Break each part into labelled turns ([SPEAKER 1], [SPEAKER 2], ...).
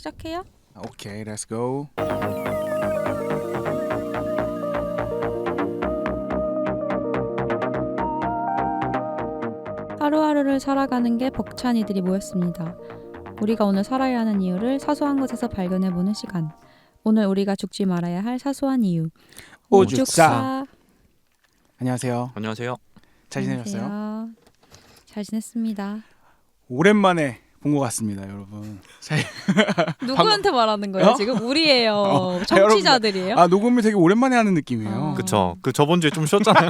[SPEAKER 1] 시작해요?
[SPEAKER 2] 오케이, let's go.
[SPEAKER 1] 하루하루를 살아가는 게 벅찬 이들이 모였습니다. 우리가 오늘 살아야 하는 이유를 사소한 것에서 발견해보는 시간. 오늘 우리가 죽지 말아야 할 사소한 이유.
[SPEAKER 2] 오죽사. 안녕하세요.
[SPEAKER 3] 안녕하세요.
[SPEAKER 2] 잘 지내셨어요?
[SPEAKER 1] 안녕하세요. 잘 지냈습니다.
[SPEAKER 2] 오랜만에 본 것 같습니다, 여러분.
[SPEAKER 1] 누구한테 말하는 거예요?
[SPEAKER 2] 어?
[SPEAKER 1] 지금 우리예요. 청취자들이에요?
[SPEAKER 2] 녹음을 되게 오랜만에 하는 느낌이에요.
[SPEAKER 3] 그쵸. 그 저번 주에 좀 쉬었잖아요.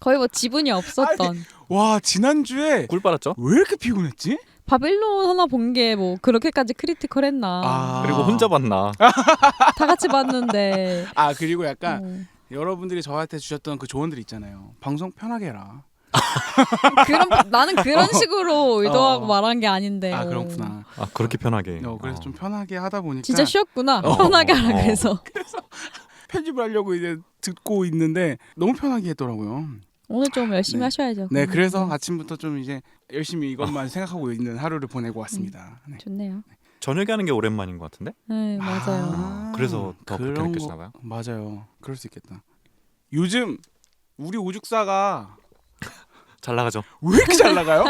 [SPEAKER 1] 거의 뭐 지분이 없었던.
[SPEAKER 2] 와, 지난주에
[SPEAKER 3] 꿀 빨았죠?
[SPEAKER 2] 왜 이렇게 피곤했지?
[SPEAKER 1] 바빌론 하나 본 게 뭐 그렇게까지 크리티컬했나.
[SPEAKER 3] 그리고 혼자 봤나?
[SPEAKER 1] 다 같이 봤는데.
[SPEAKER 2] 그리고 약간 여러분들이 저한테 주셨던 그 조언들 있잖아요. 방송 편하게 해라.
[SPEAKER 1] 나는 그런 식으로 의도하고 말한 게 아닌데.
[SPEAKER 2] 그렇구나.
[SPEAKER 3] 그렇게 편하게.
[SPEAKER 2] 그래서 좀 편하게 하다 보니까
[SPEAKER 1] 진짜 쉬었구나. 편하게 하라 그래서.
[SPEAKER 2] 편집을 하려고 이제 듣고 있는데 너무 편하게 했더라고요.
[SPEAKER 1] 오늘 좀 열심히 하셔야죠.
[SPEAKER 2] 네, 그래서 아침부터 좀 이제 열심히 이것만 생각하고 있는 하루를 보내고 왔습니다. 네.
[SPEAKER 1] 좋네요.
[SPEAKER 3] 저녁에 하는 게 오랜만인 것 같은데?
[SPEAKER 1] 네, 맞아요.
[SPEAKER 3] 그래서 더 그렇게
[SPEAKER 2] 그런
[SPEAKER 3] 느껴지나 봐요.
[SPEAKER 2] 맞아요. 그럴 수 있겠다. 요즘 우리 오죽사가
[SPEAKER 3] 잘 나가죠.
[SPEAKER 2] 왜 이렇게 잘 나가요?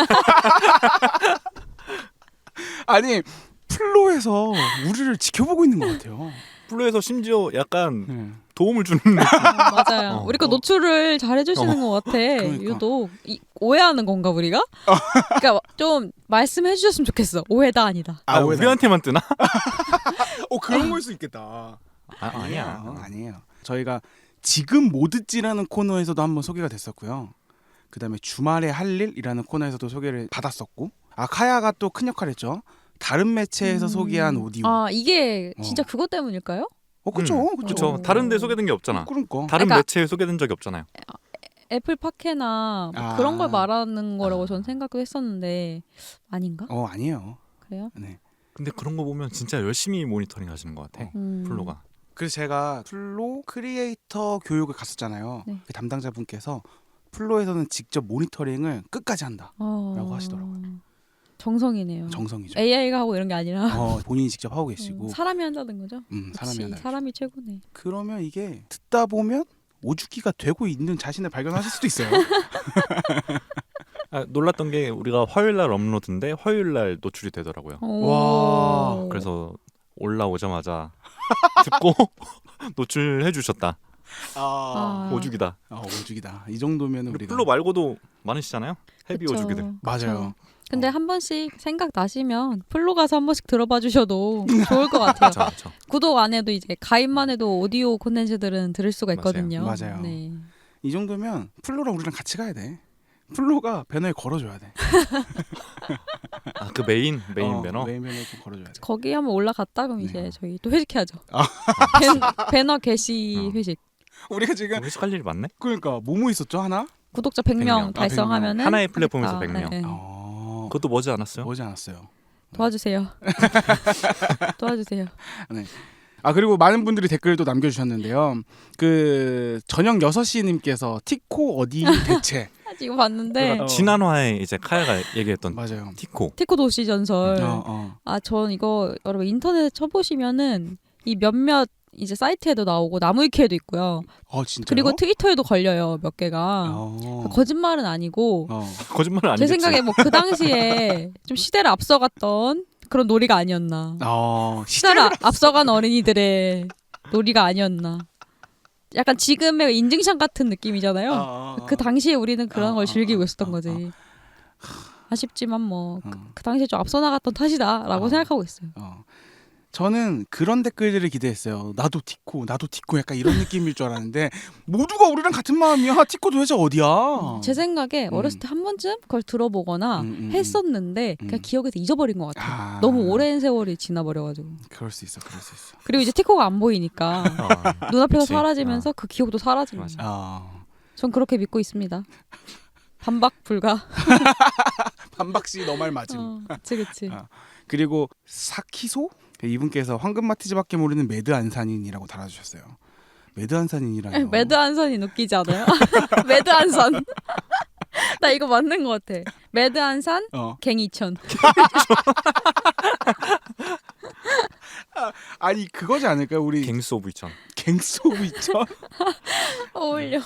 [SPEAKER 2] 아니, 플로에서 우리를 지켜보고 있는 것 같아요.
[SPEAKER 3] 플로에서 심지어 약간
[SPEAKER 2] 네.
[SPEAKER 3] 도움을 주는 느낌.
[SPEAKER 1] 맞아요. 우리 거 노출을 잘 해주시는 것 같아.
[SPEAKER 2] 그러니까.
[SPEAKER 1] 유독 오해하는 건가 우리가? 그러니까 좀 말씀해 주셨으면 좋겠어. 오해다 아니다.
[SPEAKER 3] 우리한테만 뜨나?
[SPEAKER 2] 그런 걸 수 있겠다.
[SPEAKER 3] 아니야.
[SPEAKER 2] 아니에요. 저희가 지금 뭐 듣지라는 코너에서도 한번 소개가 됐었고요. 그다음에 주말에 할 일이라는 코너에서도 소개를 받았었고, 카야가 또 큰 역할을 했죠. 다른 매체에서 소개한 오디오.
[SPEAKER 1] 이게 진짜 그것 때문일까요?
[SPEAKER 2] 그렇죠.
[SPEAKER 3] 다른 데 소개된 게 없잖아.
[SPEAKER 2] 그러니까.
[SPEAKER 3] 다른
[SPEAKER 1] 그러니까-
[SPEAKER 3] 매체에 소개된 적이 없잖아요.
[SPEAKER 1] 애플 팟캐나 뭐 그런 걸 말하는 거라고 전 생각도 했었는데 아닌가?
[SPEAKER 2] 아니에요.
[SPEAKER 1] 그래요?
[SPEAKER 2] 네.
[SPEAKER 3] 근데 그런 거 보면 진짜 열심히 모니터링 하시는 것 같아. 플로가.
[SPEAKER 2] 그래서 제가 플로 크리에이터 교육을 갔었잖아요.
[SPEAKER 1] 네.
[SPEAKER 2] 그 담당자분께서 플로에서는 직접 모니터링을 끝까지 한다라고 하시더라고요.
[SPEAKER 1] 정성이네요.
[SPEAKER 2] 정성이죠.
[SPEAKER 1] AI가 하고 이런 게 아니라
[SPEAKER 2] 본인이 직접 하고 계시고.
[SPEAKER 1] 사람이 한다는 거죠.
[SPEAKER 2] 사람이 한다.
[SPEAKER 1] 사람이 최고네.
[SPEAKER 2] 그러면 이게 듣다 보면 오죽기가 되고 있는 자신을 발견하실 수도 있어요.
[SPEAKER 3] 놀랐던 게 우리가 화요일날 업로드인데 화요일날 노출이 되더라고요.
[SPEAKER 2] 와.
[SPEAKER 3] 그래서 올라오자마자 듣고 노출해 주셨다. 오죽이다.
[SPEAKER 2] 오죽이다. 이 정도면 우리가
[SPEAKER 3] 플로 말고도 많으시잖아요. 헤비
[SPEAKER 1] 그쵸.
[SPEAKER 3] 오죽이들.
[SPEAKER 2] 맞아요.
[SPEAKER 1] 근데 한 번씩 생각 나시면 플로 가서 한 번씩 들어봐 주셔도 좋을 것 같아요.
[SPEAKER 3] 그쵸.
[SPEAKER 1] 구독 안 해도 이제 가입만 해도 오디오 콘텐츠들은 들을 수가 있거든요.
[SPEAKER 2] 맞아요.
[SPEAKER 1] 네.
[SPEAKER 2] 이 정도면 플로랑 우리랑 같이 가야 돼. 플로가 배너에 걸어줘야 돼.
[SPEAKER 3] 그 메인 배너.
[SPEAKER 2] 메인 배너에 좀 걸어줘야 돼.
[SPEAKER 1] 거기 한번 올라갔다 그럼
[SPEAKER 2] 네.
[SPEAKER 1] 이제 저희 또 회식해야죠. 배너 게시 회식.
[SPEAKER 2] 우리가 지금
[SPEAKER 3] 회식할 일이 많네.
[SPEAKER 2] 그러니까 뭐뭐 있었죠 하나?
[SPEAKER 1] 구독자 100명
[SPEAKER 3] 100명.
[SPEAKER 1] 달성하면은
[SPEAKER 3] 하나의 플랫폼에서
[SPEAKER 1] 하겠다.
[SPEAKER 3] 100명.
[SPEAKER 1] 네.
[SPEAKER 3] 그것도 머지 않았어요?
[SPEAKER 2] 오지 않았어요.
[SPEAKER 1] 도와주세요. 도와주세요.
[SPEAKER 2] 그리고 많은 분들이 댓글도 남겨주셨는데요. 그 저녁 6시님께서 티코 어디 대체.
[SPEAKER 1] 이거 봤는데
[SPEAKER 3] 지난화에 이제 카야가 얘기했던
[SPEAKER 2] 맞아요.
[SPEAKER 3] 티코
[SPEAKER 1] 도시 전설. 전 이거 여러분 인터넷에 쳐보시면은 이 몇몇 이제 사이트에도 나오고 나무위키에도 있고요.
[SPEAKER 2] 진짜요?
[SPEAKER 1] 그리고 트위터에도 걸려요 몇 개가. 거짓말은 아니고
[SPEAKER 3] 거짓말은 아니겠지.
[SPEAKER 1] 제 생각에 뭐 그 당시에 좀 시대를 앞서갔던 그런 놀이가 아니었나. 시대를 앞서간 어린이들의 놀이가 아니었나. 약간 지금의 인증샷 같은 느낌이잖아요. 그 당시에 우리는 그런 걸 즐기고 있었던 거지. 아쉽지만 뭐 그 당시에 좀 앞서 나갔던 탓이다라고 생각하고 있어요.
[SPEAKER 2] 저는 그런 댓글들을 기대했어요. 나도 티코 약간 이런 느낌일 줄 알았는데 모두가 우리랑 같은 마음이야. 티코 도대체 어디야?
[SPEAKER 1] 제 생각에 어렸을 때 한 번쯤 그걸 들어보거나 했었는데 그냥 기억에서 잊어버린 것 같아요. 너무 오랜 세월이 지나버려가지고.
[SPEAKER 2] 그럴 수 있어.
[SPEAKER 1] 그리고 이제 티코가 안 보이니까 눈앞에서
[SPEAKER 3] 그치.
[SPEAKER 1] 사라지면서 그 기억도 사라지는. 전 그렇게 믿고 있습니다. 반박 불가.
[SPEAKER 2] 반박시 너 말 맞음.
[SPEAKER 1] 그치.
[SPEAKER 2] 그리고 사키소? 이분께서 황금마티즈밖에 모르는 매드 안산인이라고 달아주셨어요. 매드 안산인이라뇨.
[SPEAKER 1] 매드 안산이 웃기지 않아요? 매드 안산. 나 이거 맞는 것 같아. 매드 안산 갱이천.
[SPEAKER 2] 아니 그거지 않을까요? 우리
[SPEAKER 3] 갱스 오브 이천.
[SPEAKER 2] 갱스 오브 이천.
[SPEAKER 1] 어울려.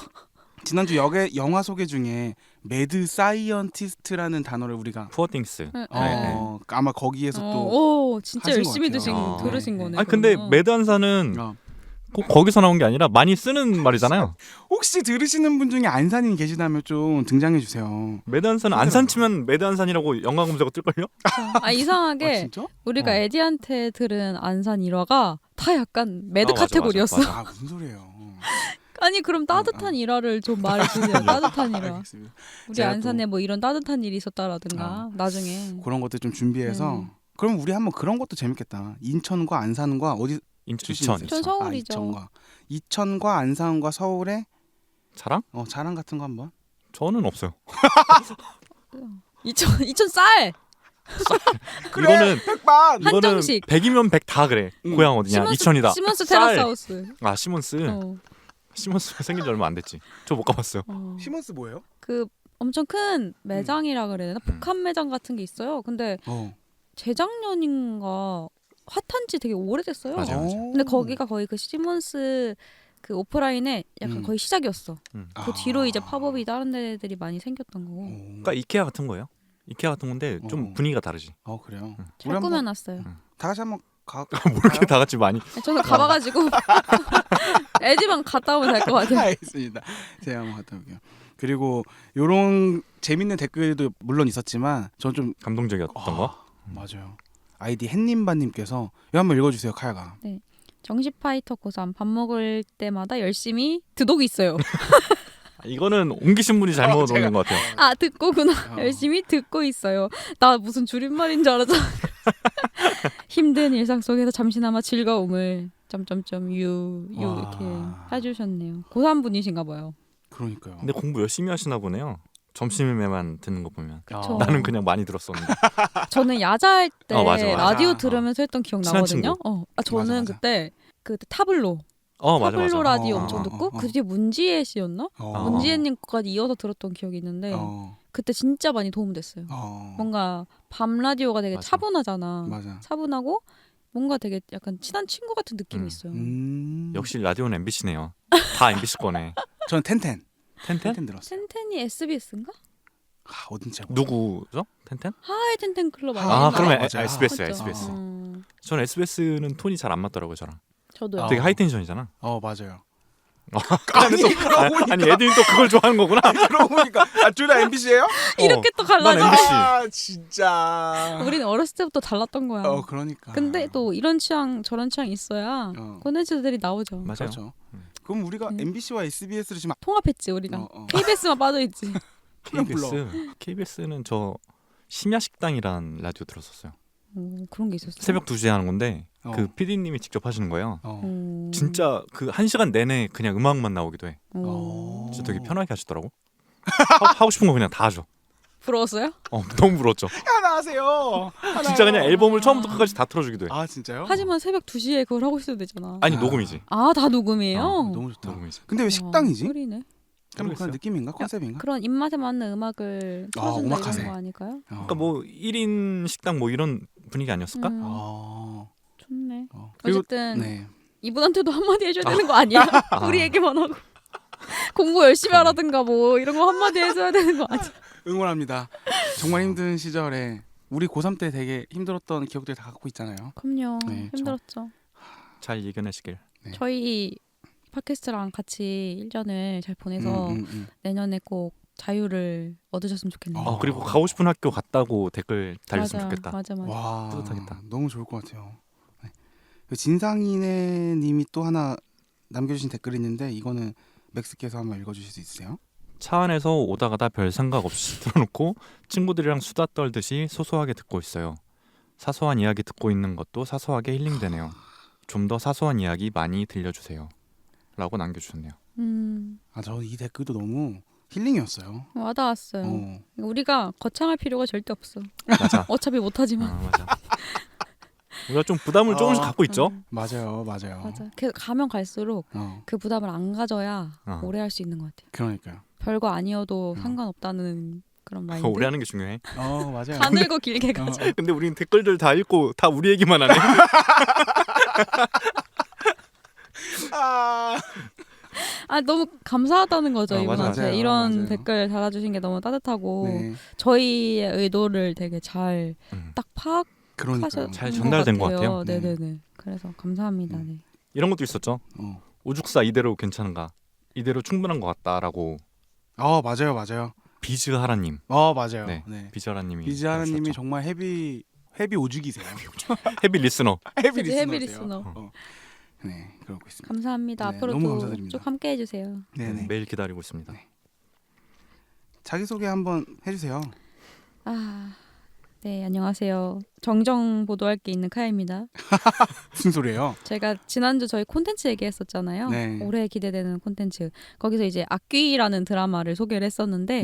[SPEAKER 2] 지난주 영화 소개 중에 매드 사이언티스트라는 단어를 우리가
[SPEAKER 3] 푸어띵스.
[SPEAKER 1] 네.
[SPEAKER 2] 아마 거기에서 또
[SPEAKER 1] 오 진짜
[SPEAKER 2] 하신 것
[SPEAKER 1] 열심히
[SPEAKER 2] 같아요.
[SPEAKER 1] 들으신
[SPEAKER 2] 네.
[SPEAKER 1] 거네.
[SPEAKER 3] 아니 근데
[SPEAKER 1] 그러면.
[SPEAKER 3] 매드 한사는
[SPEAKER 2] 어.
[SPEAKER 3] 꼭 거기서 나온 게 아니라 많이 쓰는 말이잖아요.
[SPEAKER 2] 혹시 들으시는 분 중에 안산인 계시다면 좀 등장해 주세요.
[SPEAKER 3] 매드 한사는 안산 치면 매드 한산이라고 영화 검색어 뜰걸요?
[SPEAKER 1] 아 이상하게
[SPEAKER 2] 진짜?
[SPEAKER 1] 우리가
[SPEAKER 2] 어.
[SPEAKER 1] 에디한테 들은 안산 일화가 다 약간 매드
[SPEAKER 3] 맞아,
[SPEAKER 1] 카테고리였어.
[SPEAKER 3] 맞아.
[SPEAKER 2] 아 무슨 소리예요?
[SPEAKER 1] 아니 그럼 따뜻한 일화를 좀 말해주세요. 따뜻한 일화.
[SPEAKER 2] 알겠습니다.
[SPEAKER 1] 우리
[SPEAKER 2] 제가
[SPEAKER 1] 안산에 뭐 이런 따뜻한 일이 있었다라든가 나중에.
[SPEAKER 2] 그런 것들 좀 준비해서 그럼 우리 한번 그런 것도 재밌겠다. 인천과 안산과 어디
[SPEAKER 3] 이천.
[SPEAKER 1] 인천 서울이죠.
[SPEAKER 2] 이천과 안산과 서울의
[SPEAKER 3] 자랑?
[SPEAKER 2] 자랑 같은 거 한번.
[SPEAKER 3] 저는 없어요.
[SPEAKER 1] 이천 쌀.
[SPEAKER 3] 이거는
[SPEAKER 2] 백반.
[SPEAKER 3] 이거는
[SPEAKER 1] 한정식.
[SPEAKER 3] 100이면 100 다 그래. 고향 어디냐? 이천이다.
[SPEAKER 1] 시몬스
[SPEAKER 3] 쌀.
[SPEAKER 1] 테라스하우스.
[SPEAKER 3] 아 시몬스.
[SPEAKER 1] 어.
[SPEAKER 3] 시몬스가 생긴 지 얼마 안 됐지. 저 못 가봤어요.
[SPEAKER 2] 시몬스 뭐예요?
[SPEAKER 1] 그 엄청 큰 매장이라 그래야 되나? 복합 매장 같은 게 있어요. 근데 재작년인가 핫한지 되게 오래됐어요.
[SPEAKER 3] 맞아요.
[SPEAKER 1] 근데 거기가 거의 그 시몬스 그 오프라인의 약간 거의 시작이었어. 그 뒤로 이제 팝업이 다른 데들이 많이 생겼던 거고.
[SPEAKER 3] 그러니까 이케아 같은 거예요. 이케아 같은 건데 좀 분위기가 다르지.
[SPEAKER 2] 그래요.
[SPEAKER 1] 잘 꾸며놨어요.
[SPEAKER 2] 다 같이 한번 가.
[SPEAKER 3] 뭐 이렇게 다 같이 많이.
[SPEAKER 1] 저는 가봐가지고 애지만 갔다 오면 될 것 같아요.
[SPEAKER 2] 알겠습니다. 제가 한번 갔다 올게요. 그리고 요런 재밌는 댓글도 물론 있었지만 전 좀
[SPEAKER 3] 감동적이었던 거.
[SPEAKER 2] 맞아요. 아이디 햇님바님께서 이거 한번 읽어주세요, 카야가.
[SPEAKER 1] 네. 정시파이터 고3 밥 먹을 때마다 열심히 드독이 있어요.
[SPEAKER 3] 이거는 옮기신 분이 잘못 오는 것 같아요.
[SPEAKER 1] 아 듣고구나. 열심히 듣고 있어요. 나 무슨 줄임말인 줄 알았잖아. 힘든 일상 속에서 잠시나마 즐거움을 유 이렇게 해주셨네요. 고3 분이신가 봐요.
[SPEAKER 2] 그러니까요.
[SPEAKER 3] 근데 공부 열심히 하시나 보네요. 점심에만 듣는 거 보면.
[SPEAKER 1] 그쵸.
[SPEAKER 3] 나는 그냥 많이 들었었는데.
[SPEAKER 1] 저는 야자할 때
[SPEAKER 3] 맞아.
[SPEAKER 1] 라디오 들으면서 했던 기억
[SPEAKER 3] 친한
[SPEAKER 1] 나거든요. 저는
[SPEAKER 2] 맞아.
[SPEAKER 1] 그때 타블로
[SPEAKER 3] 맞아
[SPEAKER 1] 타블로
[SPEAKER 3] 맞아.
[SPEAKER 1] 라디오 엄청 듣고 그 뒤에 문지혜 씨였나? 문지혜님 거까지 이어서 들었던 기억이 있는데 그때 진짜 많이 도움됐어요. 뭔가 밤 라디오가 되게
[SPEAKER 3] 맞아.
[SPEAKER 1] 차분하잖아.
[SPEAKER 2] 맞아.
[SPEAKER 1] 차분하고 뭔가 되게 약간 친한 친구 같은 느낌이 있어요.
[SPEAKER 3] 역시 라디오는 MBC네요. 다 MBC 거네.
[SPEAKER 2] 저는 텐텐
[SPEAKER 3] 텐텐?
[SPEAKER 2] 들었어요.
[SPEAKER 1] 텐텐이 SBS인가?
[SPEAKER 2] 어딘지
[SPEAKER 3] 누구죠? 텐텐?
[SPEAKER 1] 하이 텐텐 클럽
[SPEAKER 2] 아,
[SPEAKER 1] 아닌가?
[SPEAKER 3] 그러면
[SPEAKER 2] 맞아.
[SPEAKER 3] SBS.
[SPEAKER 1] 맞죠?
[SPEAKER 3] SBS.
[SPEAKER 1] 저
[SPEAKER 3] 전 SBS는 톤이 잘 안 맞더라고요, 저랑.
[SPEAKER 1] 저도요.
[SPEAKER 3] 되게 하이텐션이잖아.
[SPEAKER 2] 맞아요.
[SPEAKER 3] 아니 애들이 또 그걸 좋아하는 거구나.
[SPEAKER 2] 그러고 보니까 둘 다 MBC예요?
[SPEAKER 1] 이렇게 또
[SPEAKER 3] 난
[SPEAKER 1] 갈라져.
[SPEAKER 3] MBC.
[SPEAKER 2] 진짜.
[SPEAKER 1] 우리는 어렸을 때부터 달랐던 거야.
[SPEAKER 2] 그러니까.
[SPEAKER 1] 근데 또 이런 취향 저런 취향 있어야 콘텐츠들이 나오죠.
[SPEAKER 3] 맞아요.
[SPEAKER 2] 그렇죠. 그럼 우리가 MBC와 SBS를 지금
[SPEAKER 1] 통합했지 우리가. KBS만 빠져있지.
[SPEAKER 3] KBS는 저 심야 식당이란 라디오 들었었어요.
[SPEAKER 1] 그런 게 있었어요.
[SPEAKER 3] 새벽 2시에 하는 건데 그 PD님이 직접 하시는 거예요. 진짜 그 1시간 내내 그냥 음악만 나오기도 해. 진짜 되게 편하게 하시더라고. 하고 싶은 거 그냥 다 하죠.
[SPEAKER 1] 부러웠어요?
[SPEAKER 3] 너무 부러웠죠.
[SPEAKER 2] 하나 하세요.
[SPEAKER 3] 진짜 그냥 앨범을 처음부터 끝까지 다 틀어주기도 해.
[SPEAKER 2] 아 진짜요?
[SPEAKER 1] 하지만 새벽 2시에 그걸 하고 있어도 되잖아.
[SPEAKER 3] 아니 녹음이지.
[SPEAKER 1] 아 다 녹음이에요?
[SPEAKER 2] 너무 좋다.
[SPEAKER 3] 녹음이지.
[SPEAKER 2] 근데 왜 식당이지?
[SPEAKER 1] 소리네.
[SPEAKER 2] 그런 느낌인가? 컨셉인가?
[SPEAKER 1] 그런 입맛에 맞는 음악을 틀어준다
[SPEAKER 2] 오마카세.
[SPEAKER 1] 이런 거 아닐까요?
[SPEAKER 3] 그러니까 뭐 1인 식당 뭐 이런 분위기 아니었을까?
[SPEAKER 1] 좋네.
[SPEAKER 2] 그리고-
[SPEAKER 1] 어쨌든
[SPEAKER 2] 네.
[SPEAKER 1] 이분한테도 한마디 해줘야 되는 거 아니야? 우리 얘기만 하고 공부 열심히 하라든가 뭐 이런 거 한마디 해줘야 되는 거 아니야?
[SPEAKER 2] 응원합니다. 정말 힘든 시절에 우리 고3 때 되게 힘들었던 기억들 다 갖고 있잖아요.
[SPEAKER 1] 그럼요.
[SPEAKER 2] 네,
[SPEAKER 1] 힘들었죠.
[SPEAKER 3] 잘 이겨내시길.
[SPEAKER 2] 네.
[SPEAKER 1] 저희 팟캐스트랑 같이 1년을 잘 보내서 내년에 꼭 자유를 얻으셨으면 좋겠네요.
[SPEAKER 3] 그리고 가고 싶은 학교 갔다고 댓글 달렸으면
[SPEAKER 1] 맞아,
[SPEAKER 3] 좋겠다.
[SPEAKER 1] 맞아.
[SPEAKER 2] 와,
[SPEAKER 3] 뿌듯하겠다.
[SPEAKER 2] 너무 좋을 것 같아요. 네. 진상이네 님이 또 하나 남겨주신 댓글이 있는데 이거는 맥스께서 한번 읽어주실 수 있으세요?
[SPEAKER 3] 차 안에서 오다 가다 별 생각 없이 틀어놓고 친구들이랑 수다 떨듯이 소소하게 듣고 있어요. 사소한 이야기 듣고 있는 것도 사소하게 힐링되네요. 좀 더 사소한 이야기 많이 들려주세요. 라고 남겨주셨네요.
[SPEAKER 2] 저 이 댓글도 너무 힐링이었어요.
[SPEAKER 1] 와닿았어요. 우리가 거창할 필요가 절대 없어.
[SPEAKER 3] 맞아.
[SPEAKER 1] 어차피 못하지만.
[SPEAKER 3] 맞아. 우리가 좀 부담을 조금씩 갖고 있죠.
[SPEAKER 2] 맞아요.
[SPEAKER 1] 맞아. 가면 갈수록 그 부담을 안 가져야 오래 할 수 있는 것 같아요.
[SPEAKER 2] 그러니까요.
[SPEAKER 1] 별거 아니어도 상관없다는 그런 마인드.
[SPEAKER 3] 오래 하는 게 중요해.
[SPEAKER 2] 맞아요.
[SPEAKER 1] 가늘고 길게 가자.
[SPEAKER 3] 근데 우린 댓글들 다 읽고 다 우리 얘기만 하네.
[SPEAKER 2] 아,
[SPEAKER 1] 너무 감사하다는 거죠
[SPEAKER 3] 맞아요.
[SPEAKER 1] 이분한테.
[SPEAKER 2] 맞아요.
[SPEAKER 1] 이런
[SPEAKER 2] 맞아요.
[SPEAKER 1] 댓글 달아주신 게 너무 따뜻하고
[SPEAKER 2] 네.
[SPEAKER 1] 저희의 의도를 되게 잘 딱
[SPEAKER 2] 그러니까요.
[SPEAKER 1] 파악하셔
[SPEAKER 3] 잘 전달된 것 같아요.
[SPEAKER 2] 네.
[SPEAKER 1] 네네네. 그래서 감사합니다. 네.
[SPEAKER 3] 이런 것도 있었죠.
[SPEAKER 2] 어.
[SPEAKER 3] 오죽사 이대로 괜찮은가? 이대로 충분한 것 같다라고
[SPEAKER 2] 맞아요.
[SPEAKER 3] 비즈 하라님,
[SPEAKER 2] 맞아요.
[SPEAKER 3] 네.
[SPEAKER 2] 네.
[SPEAKER 3] 비즈 하라님이
[SPEAKER 2] 비즈 하나님이
[SPEAKER 3] 해주셨죠.
[SPEAKER 2] 정말 헤비 오죽이세요.
[SPEAKER 3] 헤비 리스너.
[SPEAKER 2] 헤비
[SPEAKER 1] 그치, 헤비
[SPEAKER 2] 리스너세요.
[SPEAKER 1] 리스너.
[SPEAKER 2] 네, 그러고 있습니다.
[SPEAKER 1] 감사합니다.
[SPEAKER 2] 네, 너무
[SPEAKER 1] 앞으로도
[SPEAKER 2] 감사드립니다.
[SPEAKER 1] 쭉 함께 해주세요.
[SPEAKER 2] 네네.
[SPEAKER 3] 매일 기다리고 있습니다.
[SPEAKER 2] 네. 자기 소개 한번 해주세요.
[SPEAKER 1] 네, 안녕하세요. 정정 보도할 게 있는 카야입니다.
[SPEAKER 2] 무슨 소리예요?
[SPEAKER 1] 제가 지난주 저희 콘텐츠 얘기했었잖아요.
[SPEAKER 2] 네.
[SPEAKER 1] 올해 기대되는 콘텐츠. 거기서 이제 악귀라는 드라마를 소개를 했었는데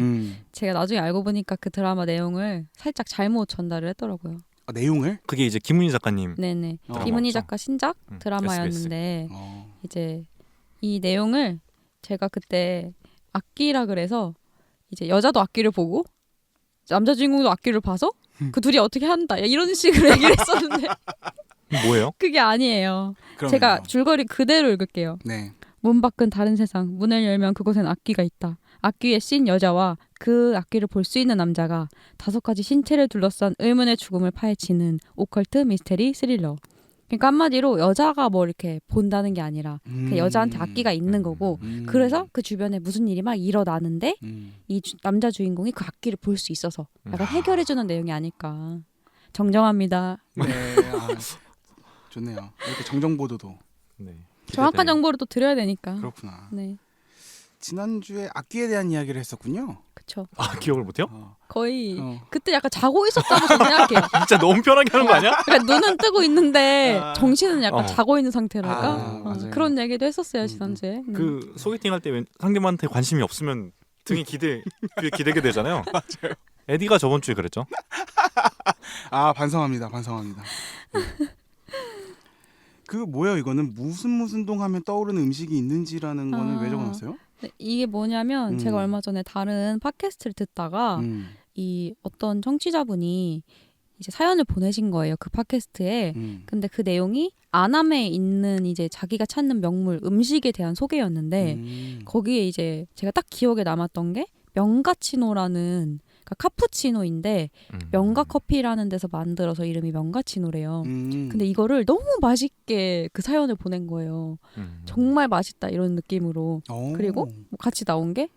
[SPEAKER 1] 제가 나중에 알고 보니까 그 드라마 내용을 살짝 잘못 전달을 했더라고요.
[SPEAKER 2] 내용을?
[SPEAKER 3] 그게 이제 김은희 작가님.
[SPEAKER 1] 네네.
[SPEAKER 2] 드라마
[SPEAKER 1] 김은희
[SPEAKER 3] 맞죠?
[SPEAKER 1] 작가 신작 드라마였는데 이제 이 내용을 제가 그때 악귀라 그래서 이제 여자도 악귀를 보고 남자 주인공도 악귀를 봐서 그 둘이 어떻게 한다 이런 식으로 얘기를 했었는데
[SPEAKER 3] 뭐예요?
[SPEAKER 1] 그게 아니에요.
[SPEAKER 2] 그러면요.
[SPEAKER 1] 제가 줄거리 그대로 읽을게요.
[SPEAKER 2] 네.
[SPEAKER 1] 문 밖은 다른 세상. 문을 열면 그곳엔 악귀가 있다. 악귀에 씬 여자와 그 악귀를 볼 수 있는 남자가 5가지 신체를 둘러싼 의문의 죽음을 파헤치는 오컬트 미스테리 스릴러. 그러니까 한마디로 여자가 뭐 이렇게 본다는 게 아니라 그 여자한테 악귀가 있는 거고 그래서 그 주변에 무슨 일이 막 일어나는데 이 남자 주인공이 그 악귀를 볼 수 있어서 약간 해결해주는 내용이 아닐까. 정정합니다.
[SPEAKER 2] 네. 좋네요. 이렇게 정정보도도.
[SPEAKER 3] 네.
[SPEAKER 1] 정확한 정보를 또 드려야 되니까.
[SPEAKER 2] 그렇구나.
[SPEAKER 1] 네,
[SPEAKER 2] 지난주에 악기에 대한 이야기를 했었군요.
[SPEAKER 1] 그쵸.
[SPEAKER 3] 기억을 못해요?
[SPEAKER 1] 거의
[SPEAKER 2] 어.
[SPEAKER 1] 그때 약간 자고 있었다고 저는 생각해요.
[SPEAKER 3] 진짜 너무 편하게 하는 거 아니야?
[SPEAKER 1] 그러니까 눈은 뜨고 있는데 정신은 약간
[SPEAKER 3] 어.
[SPEAKER 1] 자고 있는 상태랄까?
[SPEAKER 2] 맞아요.
[SPEAKER 1] 그런 얘기도 했었어요 지난주에.
[SPEAKER 3] 그 소개팅 할 때 상대방한테 관심이 없으면 등이 기대게 되잖아요.
[SPEAKER 2] 맞아요.
[SPEAKER 3] 에디가 저번 주에 그랬죠.
[SPEAKER 2] 반성합니다. 그 뭐예요? 이거는 무슨 동 하면 떠오르는 음식이 있는지라는 거는 왜 적어놨어요?
[SPEAKER 1] 네, 이게 뭐냐면 제가 얼마 전에 다른 팟캐스트를 듣다가 이 어떤 청취자분이 이제 사연을 보내신 거예요. 그 팟캐스트에. 근데 그 내용이 아남에 있는 이제 자기가 찾는 명물 음식에 대한 소개였는데 거기에 이제 제가 딱 기억에 남았던 게 명가치노라는 그러니까 카푸치노인데 명가 커피라는 데서 만들어서 이름이 명가치노래요. 근데 이거를 너무 맛있게 그 사연을 보낸 거예요. 정말 맛있다 이런 느낌으로. 그리고 뭐 같이 나온 게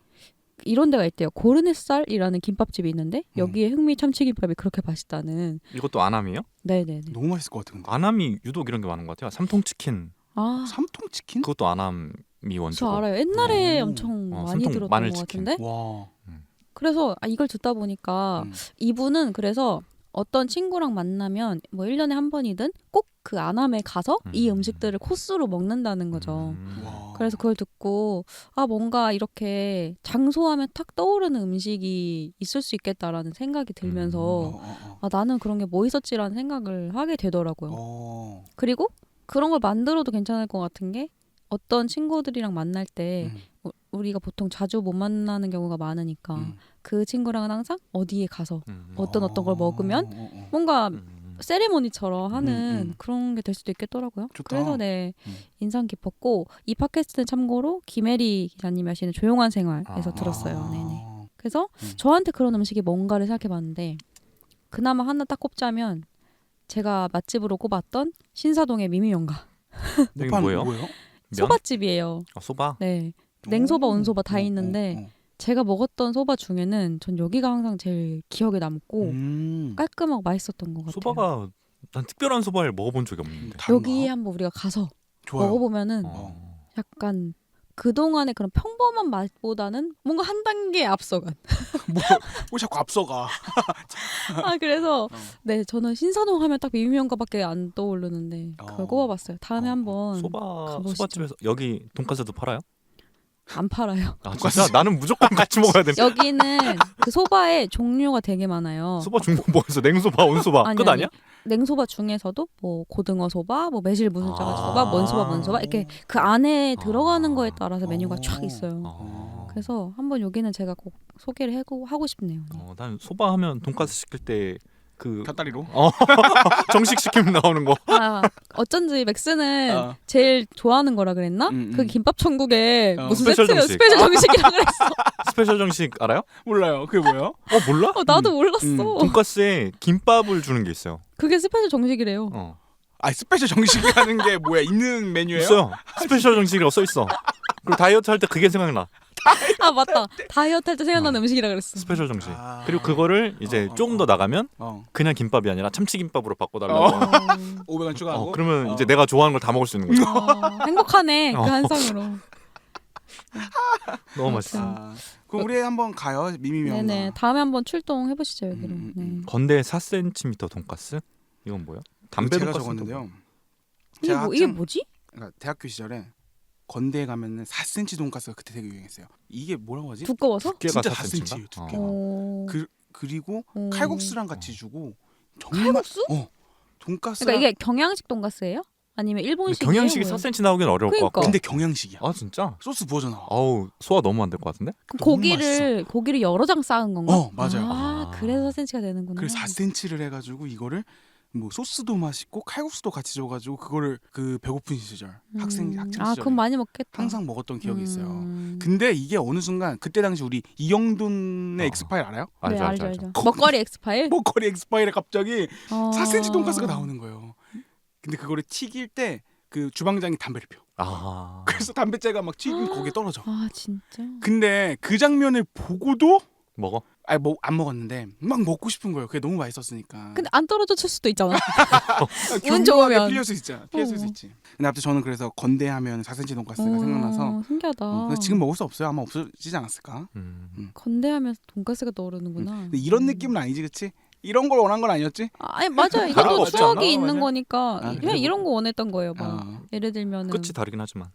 [SPEAKER 1] 이런 데가 있대요. 고르네살이라는 김밥집이 있는데 여기에 흑미 참치김밥이 그렇게 맛있다는.
[SPEAKER 3] 이것도 아남이에요?
[SPEAKER 1] 네네네.
[SPEAKER 2] 너무 맛있을 것 같은데.
[SPEAKER 3] 아남이 유독 이런 게 많은 것 같아요. 삼통치킨.
[SPEAKER 2] 삼통치킨?
[SPEAKER 3] 그것도 아남이 원조고.
[SPEAKER 1] 저 알아요. 옛날에 엄청 많이
[SPEAKER 3] 삼통
[SPEAKER 1] 들었던
[SPEAKER 3] 마늘치킨.
[SPEAKER 1] 것 같은데.
[SPEAKER 2] 와.
[SPEAKER 1] 그래서 이걸 듣다 보니까 이분은 그래서 어떤 친구랑 만나면 뭐 1년에 한 번이든 꼭 그 아남에 가서 이 음식들을 코스로 먹는다는 거죠.
[SPEAKER 2] 와.
[SPEAKER 1] 그래서 그걸 듣고 뭔가 이렇게 장소하면 탁 떠오르는 음식이 있을 수 있겠다라는 생각이 들면서 나는 그런 게 뭐 있었지라는 생각을 하게 되더라고요. 그리고 그런 걸 만들어도 괜찮을 것 같은 게 어떤 친구들이랑 만날 때 우리가 보통 자주 못 만나는 경우가 많으니까 그 친구랑은 항상 어디에 가서 어떤 걸 먹으면 뭔가 세레모니처럼 하는 그런 게 될 수도 있겠더라고요.
[SPEAKER 2] 좋다.
[SPEAKER 1] 그래서 인상 깊었고 이 팟캐스트는 참고로 김혜리 기자님이 하시는 조용한 생활에서 들었어요. 네네. 그래서 저한테 그런 음식이 뭔가를 생각해봤는데 그나마 하나 딱 꼽자면 제가 맛집으로 꼽았던 신사동의 미미연가.
[SPEAKER 3] 이게 뭐예요?
[SPEAKER 1] 소바집이에요.
[SPEAKER 3] 소바?
[SPEAKER 1] 네. 냉소바, 온소바 다 있는데 제가 먹었던 소바 중에는 전 여기가 항상 제일 기억에 남고 깔끔하고 맛있었던 것 같아요.
[SPEAKER 3] 소바가 난 특별한 소바를 먹어본 적이 없는데.
[SPEAKER 1] 여기에 한번 우리가 가서 먹어보면은 약간 그동안의 그런 평범한 맛보다는 뭔가 한 단계 앞서간.
[SPEAKER 2] 뭐 자꾸 앞서가.
[SPEAKER 1] 그래서 네 저는 신사동 하면 딱 비빔면가밖에 안 떠오르는데 그걸 꼽아봤어요. 다음에 한번 가보시죠.
[SPEAKER 3] 소바집에서 여기 돈까스도 팔아요?
[SPEAKER 1] 안 팔아요.
[SPEAKER 3] 진짜? 나는 무조건 같이 먹어야 돼.
[SPEAKER 1] 여기는 그 소바의 종류가 되게 많아요.
[SPEAKER 3] 소바 중국 뭐였어? 냉소바, 온소바 끝 아니야?
[SPEAKER 1] 냉소바 중에서도 뭐 고등어 소바, 뭐 매실 무슨 짜가 소바, 뭔소바 이렇게 그 안에 들어가는 거에 따라서 메뉴가 쫙 있어요. 그래서 한번 여기는 제가 꼭 소개를 하고 싶네요.
[SPEAKER 3] 난 소바 하면 돈까스 시킬 때 그
[SPEAKER 2] 곁다리로.
[SPEAKER 3] 정식 시키면 나오는 거.
[SPEAKER 1] 아, 어쩐지 맥스는
[SPEAKER 2] 어.
[SPEAKER 1] 제일 좋아하는 거라 그랬나? 그 김밥 천국에 무슨
[SPEAKER 3] 스페셜
[SPEAKER 1] 세트
[SPEAKER 3] 정식.
[SPEAKER 1] 스페셜 정식이라 그랬어.
[SPEAKER 3] 스페셜 정식 알아요?
[SPEAKER 2] 몰라요. 그게 뭐예요?
[SPEAKER 3] 몰라?
[SPEAKER 1] 나도 몰랐어.
[SPEAKER 3] 돈가스에 김밥을 주는 게 있어요.
[SPEAKER 1] 그게 스페셜 정식이래요.
[SPEAKER 2] 아 스페셜 정식이라는 게 뭐야? 있는 메뉴예요?
[SPEAKER 3] 있어요. 스페셜 정식이라고 써 있어. 그리고 다이어트 할 때 그게 생각나.
[SPEAKER 1] 아 맞다. 다이어트 할 때 생각나는 음식이라 그랬어.
[SPEAKER 3] 스페셜 정식. 그리고 그거를 이제 조금 더 나가면 그냥 김밥이 아니라 참치김밥으로 바꿔달라고.
[SPEAKER 2] 500원 추가하고.
[SPEAKER 3] 그러면 이제 내가 좋아하는 걸 다 먹을 수 있는 거죠.
[SPEAKER 1] 행복하네 그 한상으로.
[SPEAKER 3] 너무 맛있어.
[SPEAKER 2] 그럼 우리 한번 가요. 미미명가.
[SPEAKER 1] 네네. 다음에 한번 출동해 보시죠 여기로. 네.
[SPEAKER 3] 건대 4cm 돈가스? 이건 뭐야? 담배
[SPEAKER 2] 제가
[SPEAKER 3] 돈가스
[SPEAKER 2] 적었는데요.
[SPEAKER 1] 이게 뭐지?
[SPEAKER 2] 그러니까 대학교 시절에 건대에 가면은 4cm 돈가스가 그때 되게 유행했어요. 이게 뭐라고 하지?
[SPEAKER 1] 두꺼워서?
[SPEAKER 3] 두께가
[SPEAKER 2] 진짜
[SPEAKER 3] 4cm
[SPEAKER 2] 4cm 예요.
[SPEAKER 3] 인가?
[SPEAKER 2] 두께가. 그리고
[SPEAKER 1] 오.
[SPEAKER 2] 칼국수랑 같이 주고 정말
[SPEAKER 1] 칼국수?
[SPEAKER 2] 돈가스.
[SPEAKER 1] 그러니까 이게 경양식 돈가스예요? 아니면 일본식이에요?
[SPEAKER 3] 경양식이
[SPEAKER 1] 뭐예요?
[SPEAKER 3] 4cm 나오긴 어려울 것 같고.
[SPEAKER 2] 근데 경양식이야.
[SPEAKER 3] 아 진짜?
[SPEAKER 2] 소스 부어져 나와.
[SPEAKER 3] 아우 소화 너무 안 될 것 같은데?
[SPEAKER 1] 그럼
[SPEAKER 2] 너무
[SPEAKER 1] 고기를 여러 장 쌓은 건가?
[SPEAKER 2] 맞아요.
[SPEAKER 1] 아, 그래서 4cm가 되는구나.
[SPEAKER 2] 그래서 4cm를 해가지고 이거를 뭐 소스도 맛있고 칼국수도 같이 줘가지고 그거를 그 배고픈 시절 학생 시절에
[SPEAKER 1] 아, 그럼 많이 먹겠다.
[SPEAKER 2] 항상 먹었던 기억이 있어요.
[SPEAKER 1] 음.
[SPEAKER 2] 근데 이게 어느 순간 그때 당시 우리 이영돈의 엑스파일 알아요?
[SPEAKER 1] 네,
[SPEAKER 3] 알죠.
[SPEAKER 1] 알죠. 먹거리 엑스파일?
[SPEAKER 2] 먹거리 엑스파일에 갑자기
[SPEAKER 1] 어.
[SPEAKER 2] 4cm 돈가스가 나오는 거예요. 근데 그거를 튀길 때 그 주방장이 담배를 펴.
[SPEAKER 3] 아.
[SPEAKER 2] 그래서 담배째가 막 튀긴 거기에 떨어져.
[SPEAKER 1] 아 진짜?
[SPEAKER 2] 근데 그 장면을 보고도
[SPEAKER 3] 먹어?
[SPEAKER 2] 아니 뭐 안 먹었는데 막 먹고 싶은 거예요. 그게 너무 맛있었으니까.
[SPEAKER 1] 근데 안 떨어졌을 수도 있잖아.
[SPEAKER 2] 운
[SPEAKER 1] 좋으면.
[SPEAKER 2] 피할 수 있잖아. 피할 수 있지. 근데 아무튼 저는 그래서 건대하면 4cm 돈가스가 생각나서
[SPEAKER 1] 신기하다.
[SPEAKER 2] 근데 지금 먹을 수 없어요. 아마 없어지지 않았을까?
[SPEAKER 1] 건대하면서 돈가스가 떠오르는구나.
[SPEAKER 2] 근데 이런 느낌은 아니지, 그렇지? 이런 걸 원한 건 아니었지?
[SPEAKER 1] 아니 맞아요.
[SPEAKER 3] 다른 거
[SPEAKER 1] 이것도
[SPEAKER 3] 없지
[SPEAKER 1] 추억이
[SPEAKER 2] 않나?
[SPEAKER 1] 있는
[SPEAKER 2] 맞아.
[SPEAKER 1] 거니까
[SPEAKER 2] 아,
[SPEAKER 1] 그냥
[SPEAKER 2] 그래?
[SPEAKER 1] 이런 거 원했던 거예요. 막 예를 들면은
[SPEAKER 3] 끝이 다르긴 하지만.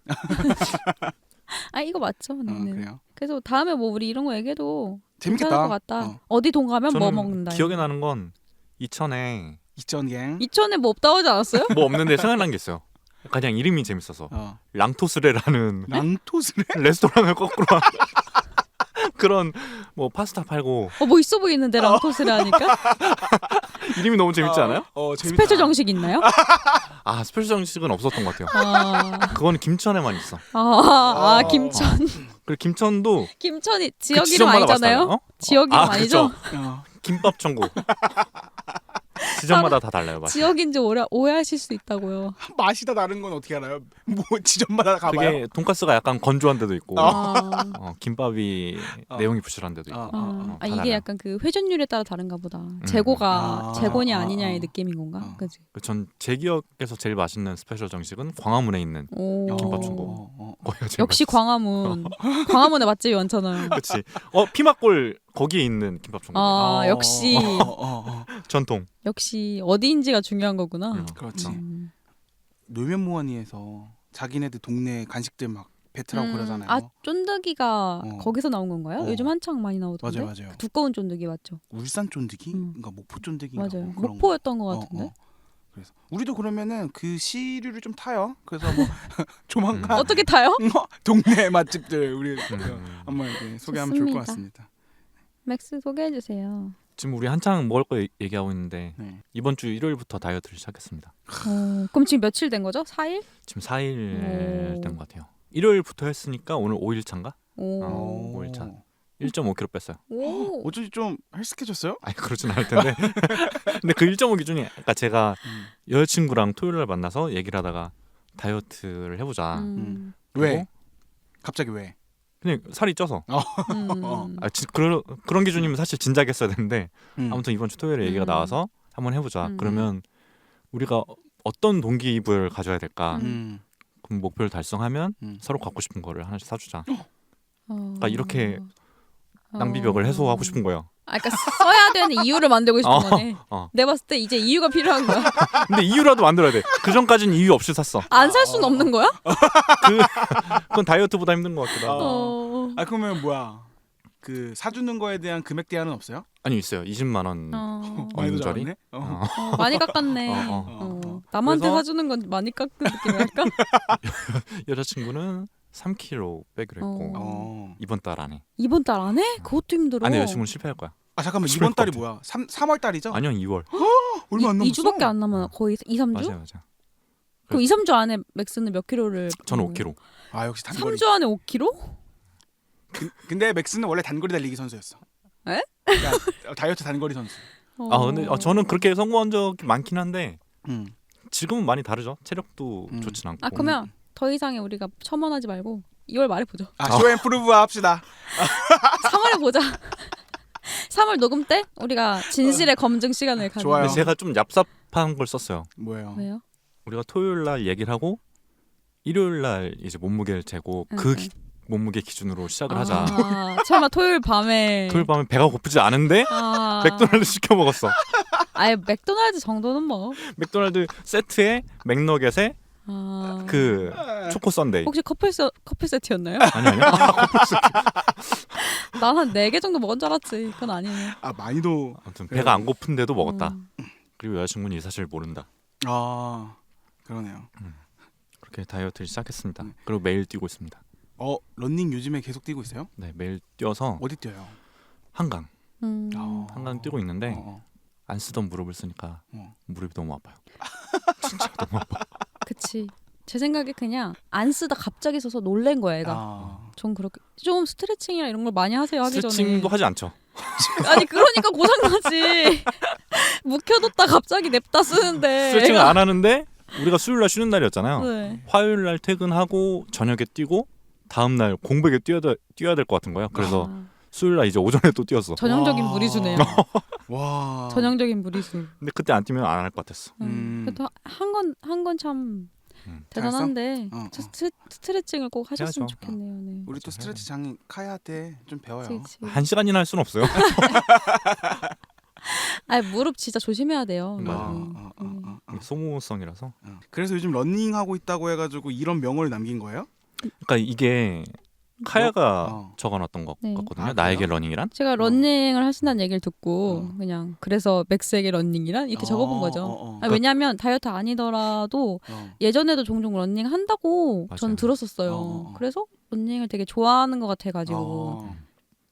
[SPEAKER 1] 이거 맞죠. 네.
[SPEAKER 2] 그래요.
[SPEAKER 1] 그래서 다음에 뭐 우리 이런 거 얘기해도
[SPEAKER 2] 재밌겠다.
[SPEAKER 1] 괜찮을 것 같다. 어디 동 가면 뭐
[SPEAKER 3] 저는
[SPEAKER 1] 먹는다.
[SPEAKER 3] 기억에 나는 건 이천에
[SPEAKER 2] 이천갱.
[SPEAKER 1] 이천에 뭐 없다고 하지 않았어요?
[SPEAKER 3] 뭐 없는데 생각난 게 있어요. 그냥 이름이 재밌어서 랑토스레라는
[SPEAKER 2] 랑토스레?
[SPEAKER 3] 레스토랑을 거꾸로 한 그런 뭐 파스타 팔고
[SPEAKER 1] 뭐 있어 보이는데 랑토스를 하니까
[SPEAKER 3] 이름이 너무 재밌지 않아요?
[SPEAKER 2] 재밌다.
[SPEAKER 1] 스페셜 정식 있나요?
[SPEAKER 3] 아 스페셜 정식은 없었던 것 같아요.
[SPEAKER 1] 아,
[SPEAKER 3] 그거는 김천에만 있어.
[SPEAKER 1] 김천.
[SPEAKER 3] 그리고 김천도
[SPEAKER 1] 김천이
[SPEAKER 3] 그
[SPEAKER 1] 지역 이름
[SPEAKER 3] 지점마다
[SPEAKER 1] 아니잖아요?
[SPEAKER 3] 맛있다요?
[SPEAKER 1] 지역 이름 아니죠?
[SPEAKER 3] 그쵸. 김밥 천국. 지점마다 다 달라요 맛이.
[SPEAKER 1] 지역인지 오해하실 수 있다고요.
[SPEAKER 2] 맛이 다 다른 건 어떻게 알아요? 뭐 지점마다 가봐요.
[SPEAKER 3] 그게 돈가스가 약간 건조한 데도 있고
[SPEAKER 1] 아,
[SPEAKER 3] 김밥이 내용이 부실한 데도 있고. 다
[SPEAKER 1] 이게
[SPEAKER 3] 달라요.
[SPEAKER 1] 약간 그 회전율에 따라 다른가 보다. 재고가 재고냐 아니냐의 느낌인 건가? 그지?
[SPEAKER 3] 전 제 기억에서 제일 맛있는 스페셜 정식은 광화문에 있는
[SPEAKER 1] 오.
[SPEAKER 3] 김밥 천국. 거기가 제일
[SPEAKER 1] 역시
[SPEAKER 3] 맛있어.
[SPEAKER 1] 광화문. 광화문에 맛집이 많잖아요.
[SPEAKER 3] 그렇지. 피막골 거기에 있는 김밥 천국.
[SPEAKER 1] 역시
[SPEAKER 3] 전통.
[SPEAKER 1] 역시 어디인지가 중요한 거구나.
[SPEAKER 2] 그렇지.
[SPEAKER 1] 음.
[SPEAKER 2] 노면무한이에서 자기네들 동네 간식들 막 배틀하고 그러잖아요.
[SPEAKER 1] 아 쫀득이가 거기서 나온 건가요? 요즘 한창 많이 나오던데.
[SPEAKER 2] 맞아요.
[SPEAKER 1] 그 두꺼운 쫀득이 맞죠?
[SPEAKER 2] 울산 쫀득이? 그러니까 목포 쫀득이인가
[SPEAKER 1] 맞아요.
[SPEAKER 2] 뭐 그런
[SPEAKER 1] 목포였던 것 같은데.
[SPEAKER 2] 그래서 우리도 그러면은 그 시류를 좀 타요. 그래서 뭐 조만간
[SPEAKER 1] 어떻게 타요?
[SPEAKER 2] 동네 맛집들 우리 한번 이렇게 소개하면 좋을 것
[SPEAKER 1] 좋습니다.
[SPEAKER 2] 같습니다.
[SPEAKER 1] 맥스 소개해 주세요.
[SPEAKER 3] 지금 우리 한창 먹을 거 얘기하고 있는데
[SPEAKER 2] 네.
[SPEAKER 3] 이번 주 일요일부터 다이어트를 시작했습니다.
[SPEAKER 1] 그럼 지금 며칠 된 거죠? 4일?
[SPEAKER 3] 지금 4일
[SPEAKER 1] 오.
[SPEAKER 3] 된 것 같아요. 일요일부터 했으니까 오늘 5일 차인가?
[SPEAKER 1] 오.
[SPEAKER 3] 5일 차. 1.5kg 뺐어요.
[SPEAKER 1] 오.
[SPEAKER 2] 어쩐지 좀 헬스케졌어요?
[SPEAKER 3] 아니 그러진 않을 텐데. 근데 그 1.5 기준이 아까 제가 여자친구랑 토요일 날 만나서 얘기를 하다가 다이어트를 해보자.
[SPEAKER 2] 왜? 갑자기 왜?
[SPEAKER 3] 그냥 살이 쪄서.
[SPEAKER 1] 음.
[SPEAKER 3] 그런 기준이면 사실 진작에 했어야 되는데 아무튼 이번 주 토요일에 얘기가 나와서 한번 해보자. 그러면 우리가 어떤 동기부여를 가져야 될까? 그럼 목표를 달성하면 서로 갖고 싶은 거를 하나씩 사주자. 그러니까 이렇게 낭비벽을 해소하고 싶은 거예요.
[SPEAKER 1] 그러니까 써야 되는 이유를 만들고 싶은 거네.
[SPEAKER 3] 어.
[SPEAKER 1] 내가 봤을 때 이제 이유가 필요한 거야.
[SPEAKER 3] 근데 이유라도 만들어야 돼. 그 전까지는 이유 없이 샀어.
[SPEAKER 1] 안 살 수는 없는 거야?
[SPEAKER 3] 그건 다이어트보다 힘든 것 같기도 하고.
[SPEAKER 2] 아 그러면 뭐야? 그 사주는 거에 대한 금액 대안은 없어요?
[SPEAKER 3] 아니 있어요. 20만 원.
[SPEAKER 2] 많이도
[SPEAKER 3] 언저리?
[SPEAKER 2] 잡았네?
[SPEAKER 1] 많이 깎았네. 남한테
[SPEAKER 3] 그래서-
[SPEAKER 1] 사주는 건 많이 깎은 느낌이랄까?
[SPEAKER 3] 여자친구는 3kg 빼기로 했고 이번 달 안에.
[SPEAKER 1] 이번 달 안에? 그것도 힘들어.
[SPEAKER 3] 아니 여자친구는 실패할 거야.
[SPEAKER 2] 아 잠깐만
[SPEAKER 3] 죽을
[SPEAKER 2] 이번
[SPEAKER 3] 것
[SPEAKER 2] 달이
[SPEAKER 3] 같아.
[SPEAKER 2] 뭐야? 3월 달이죠?
[SPEAKER 3] 아니요 2월.
[SPEAKER 2] 얼마 안 남았어.
[SPEAKER 1] 2주밖에 안 남아. 거의 2, 3주?
[SPEAKER 3] 맞아요.
[SPEAKER 1] 그럼 2, 3주 안에 맥스는 몇 킬로를?
[SPEAKER 3] 저는 5kg.
[SPEAKER 2] 아 역시 단거리.
[SPEAKER 1] 3주 안에 5kg?
[SPEAKER 2] 근데 맥스는 원래 단거리 달리기 선수였어.
[SPEAKER 1] 에?
[SPEAKER 2] 그러니까 다이어트 단거리 선수.
[SPEAKER 3] 아 근데 저는 그렇게 성공한 적이 많긴 한데
[SPEAKER 2] 음.
[SPEAKER 3] 지금은 많이 다르죠. 체력도 좋진 않고.
[SPEAKER 1] 아 그러면 더 이상의 우리가 첨언하지 말고 2월 말에 보죠.
[SPEAKER 2] 아 쇼앤프루브 합시다.
[SPEAKER 1] 3월에 보자. 3월 녹음 때 우리가 진실의 검증 시간을 가져.
[SPEAKER 2] 좋아요.
[SPEAKER 3] 근데 제가 좀 얍삽한 걸 썼어요.
[SPEAKER 2] 뭐예요?
[SPEAKER 1] 왜요?
[SPEAKER 3] 우리가 토요일 날 얘기를 하고 일요일 날 이제 몸무게를 재고
[SPEAKER 1] 응,
[SPEAKER 3] 그
[SPEAKER 1] 응.
[SPEAKER 3] 몸무게 기준으로 시작을 하자.
[SPEAKER 1] 아, 설마 토요일 밤에.
[SPEAKER 3] 토요일 밤에 배가 고프지 않은데
[SPEAKER 1] 아,
[SPEAKER 3] 맥도날드 시켜 먹었어.
[SPEAKER 1] 아예 맥도날드 정도는 뭐.
[SPEAKER 3] 맥도날드 세트에 맥너겟에
[SPEAKER 1] 아,
[SPEAKER 3] 그 초코 썬데이.
[SPEAKER 1] 혹시 커플 세트였나요?
[SPEAKER 3] 아니요.
[SPEAKER 1] 난 한 4개 정도 먹은 줄 알았지. 그건 아니네.
[SPEAKER 2] 아 많이도.
[SPEAKER 3] 아무튼 배가 안 고픈데도 먹었다.
[SPEAKER 1] 음.
[SPEAKER 3] 그리고 여자친구는 이 사실을 모른다.
[SPEAKER 2] 아 그러네요.
[SPEAKER 3] 그렇게 다이어트를 시작했습니다.
[SPEAKER 2] 네.
[SPEAKER 3] 그리고 매일 뛰고 있습니다.
[SPEAKER 2] 런닝 요즘에 계속 뛰고 있어요?
[SPEAKER 3] 네, 매일 뛰어서
[SPEAKER 2] 어디 뛰어요?
[SPEAKER 3] 한강
[SPEAKER 1] 음.
[SPEAKER 3] 한강 뛰고 있는데
[SPEAKER 2] 어.
[SPEAKER 3] 안 쓰던 무릎을 쓰니까
[SPEAKER 2] 어.
[SPEAKER 3] 무릎이 너무 아파요. 진짜 너무 아파.
[SPEAKER 1] 그치. 제 생각에 그냥 안 쓰다 갑자기 써서 놀란 거야, 애가.
[SPEAKER 2] 아.
[SPEAKER 1] 전 그렇게 좀 스트레칭이나 이런 걸 많이 하세요 하기
[SPEAKER 3] 스트레칭도
[SPEAKER 1] 전에.
[SPEAKER 3] 하지 않죠.
[SPEAKER 1] 아니 그러니까 고장나지. 묵혀뒀다 갑자기 냅다 쓰는데.
[SPEAKER 3] 스트레칭을 안 하는데 우리가 수요일 날 쉬는 날이었잖아요.
[SPEAKER 1] 네.
[SPEAKER 3] 화요일 날 퇴근하고 저녁에 뛰고 다음 날 공백에 뛰어야 될 것 같은 거예요. 그래서
[SPEAKER 1] 아,
[SPEAKER 3] 수요일 날 이제 오전에 또 뛰었어.
[SPEAKER 1] 전형적인
[SPEAKER 2] 와.
[SPEAKER 1] 무리수네요.
[SPEAKER 2] 와.
[SPEAKER 1] 전형적인 무리수.
[SPEAKER 3] 근데 그때 안 뛰면 안 할 것 같았어.
[SPEAKER 1] 그래도 한 건 참 대단한데
[SPEAKER 2] 잘했어?
[SPEAKER 1] 스트레칭을 꼭 하셨으면
[SPEAKER 3] 해야죠.
[SPEAKER 1] 좋겠네요. 네.
[SPEAKER 2] 우리 또 스트레치 장인 카야한테 좀 배워요.
[SPEAKER 1] 그치, 그치.
[SPEAKER 3] 1시간이나 할 수는 없어요.
[SPEAKER 1] 아 무릎 진짜 조심해야 돼요.
[SPEAKER 3] 맞아. 소모성이라서.
[SPEAKER 2] 그래서 요즘 런닝 하고 있다고 해가지고 이런 명언을 남긴 거예요?
[SPEAKER 3] 그러니까 이게 카야가
[SPEAKER 2] 어.
[SPEAKER 3] 적어놨던 것
[SPEAKER 1] 네.
[SPEAKER 3] 같거든요.
[SPEAKER 2] 아,
[SPEAKER 3] 나에게
[SPEAKER 2] 그래요?
[SPEAKER 3] 러닝이란?
[SPEAKER 1] 제가 런닝을 하신다는 얘기를 듣고 그냥 그래서 맥스에게 런닝이란 이렇게 적어본 거죠. 아니, 왜냐하면 다이어트 아니더라도 예전에도 종종 런닝 한다고 전
[SPEAKER 3] 맞아요.
[SPEAKER 1] 들었었어요. 그래서 런닝을 되게 좋아하는 것 같아가지고.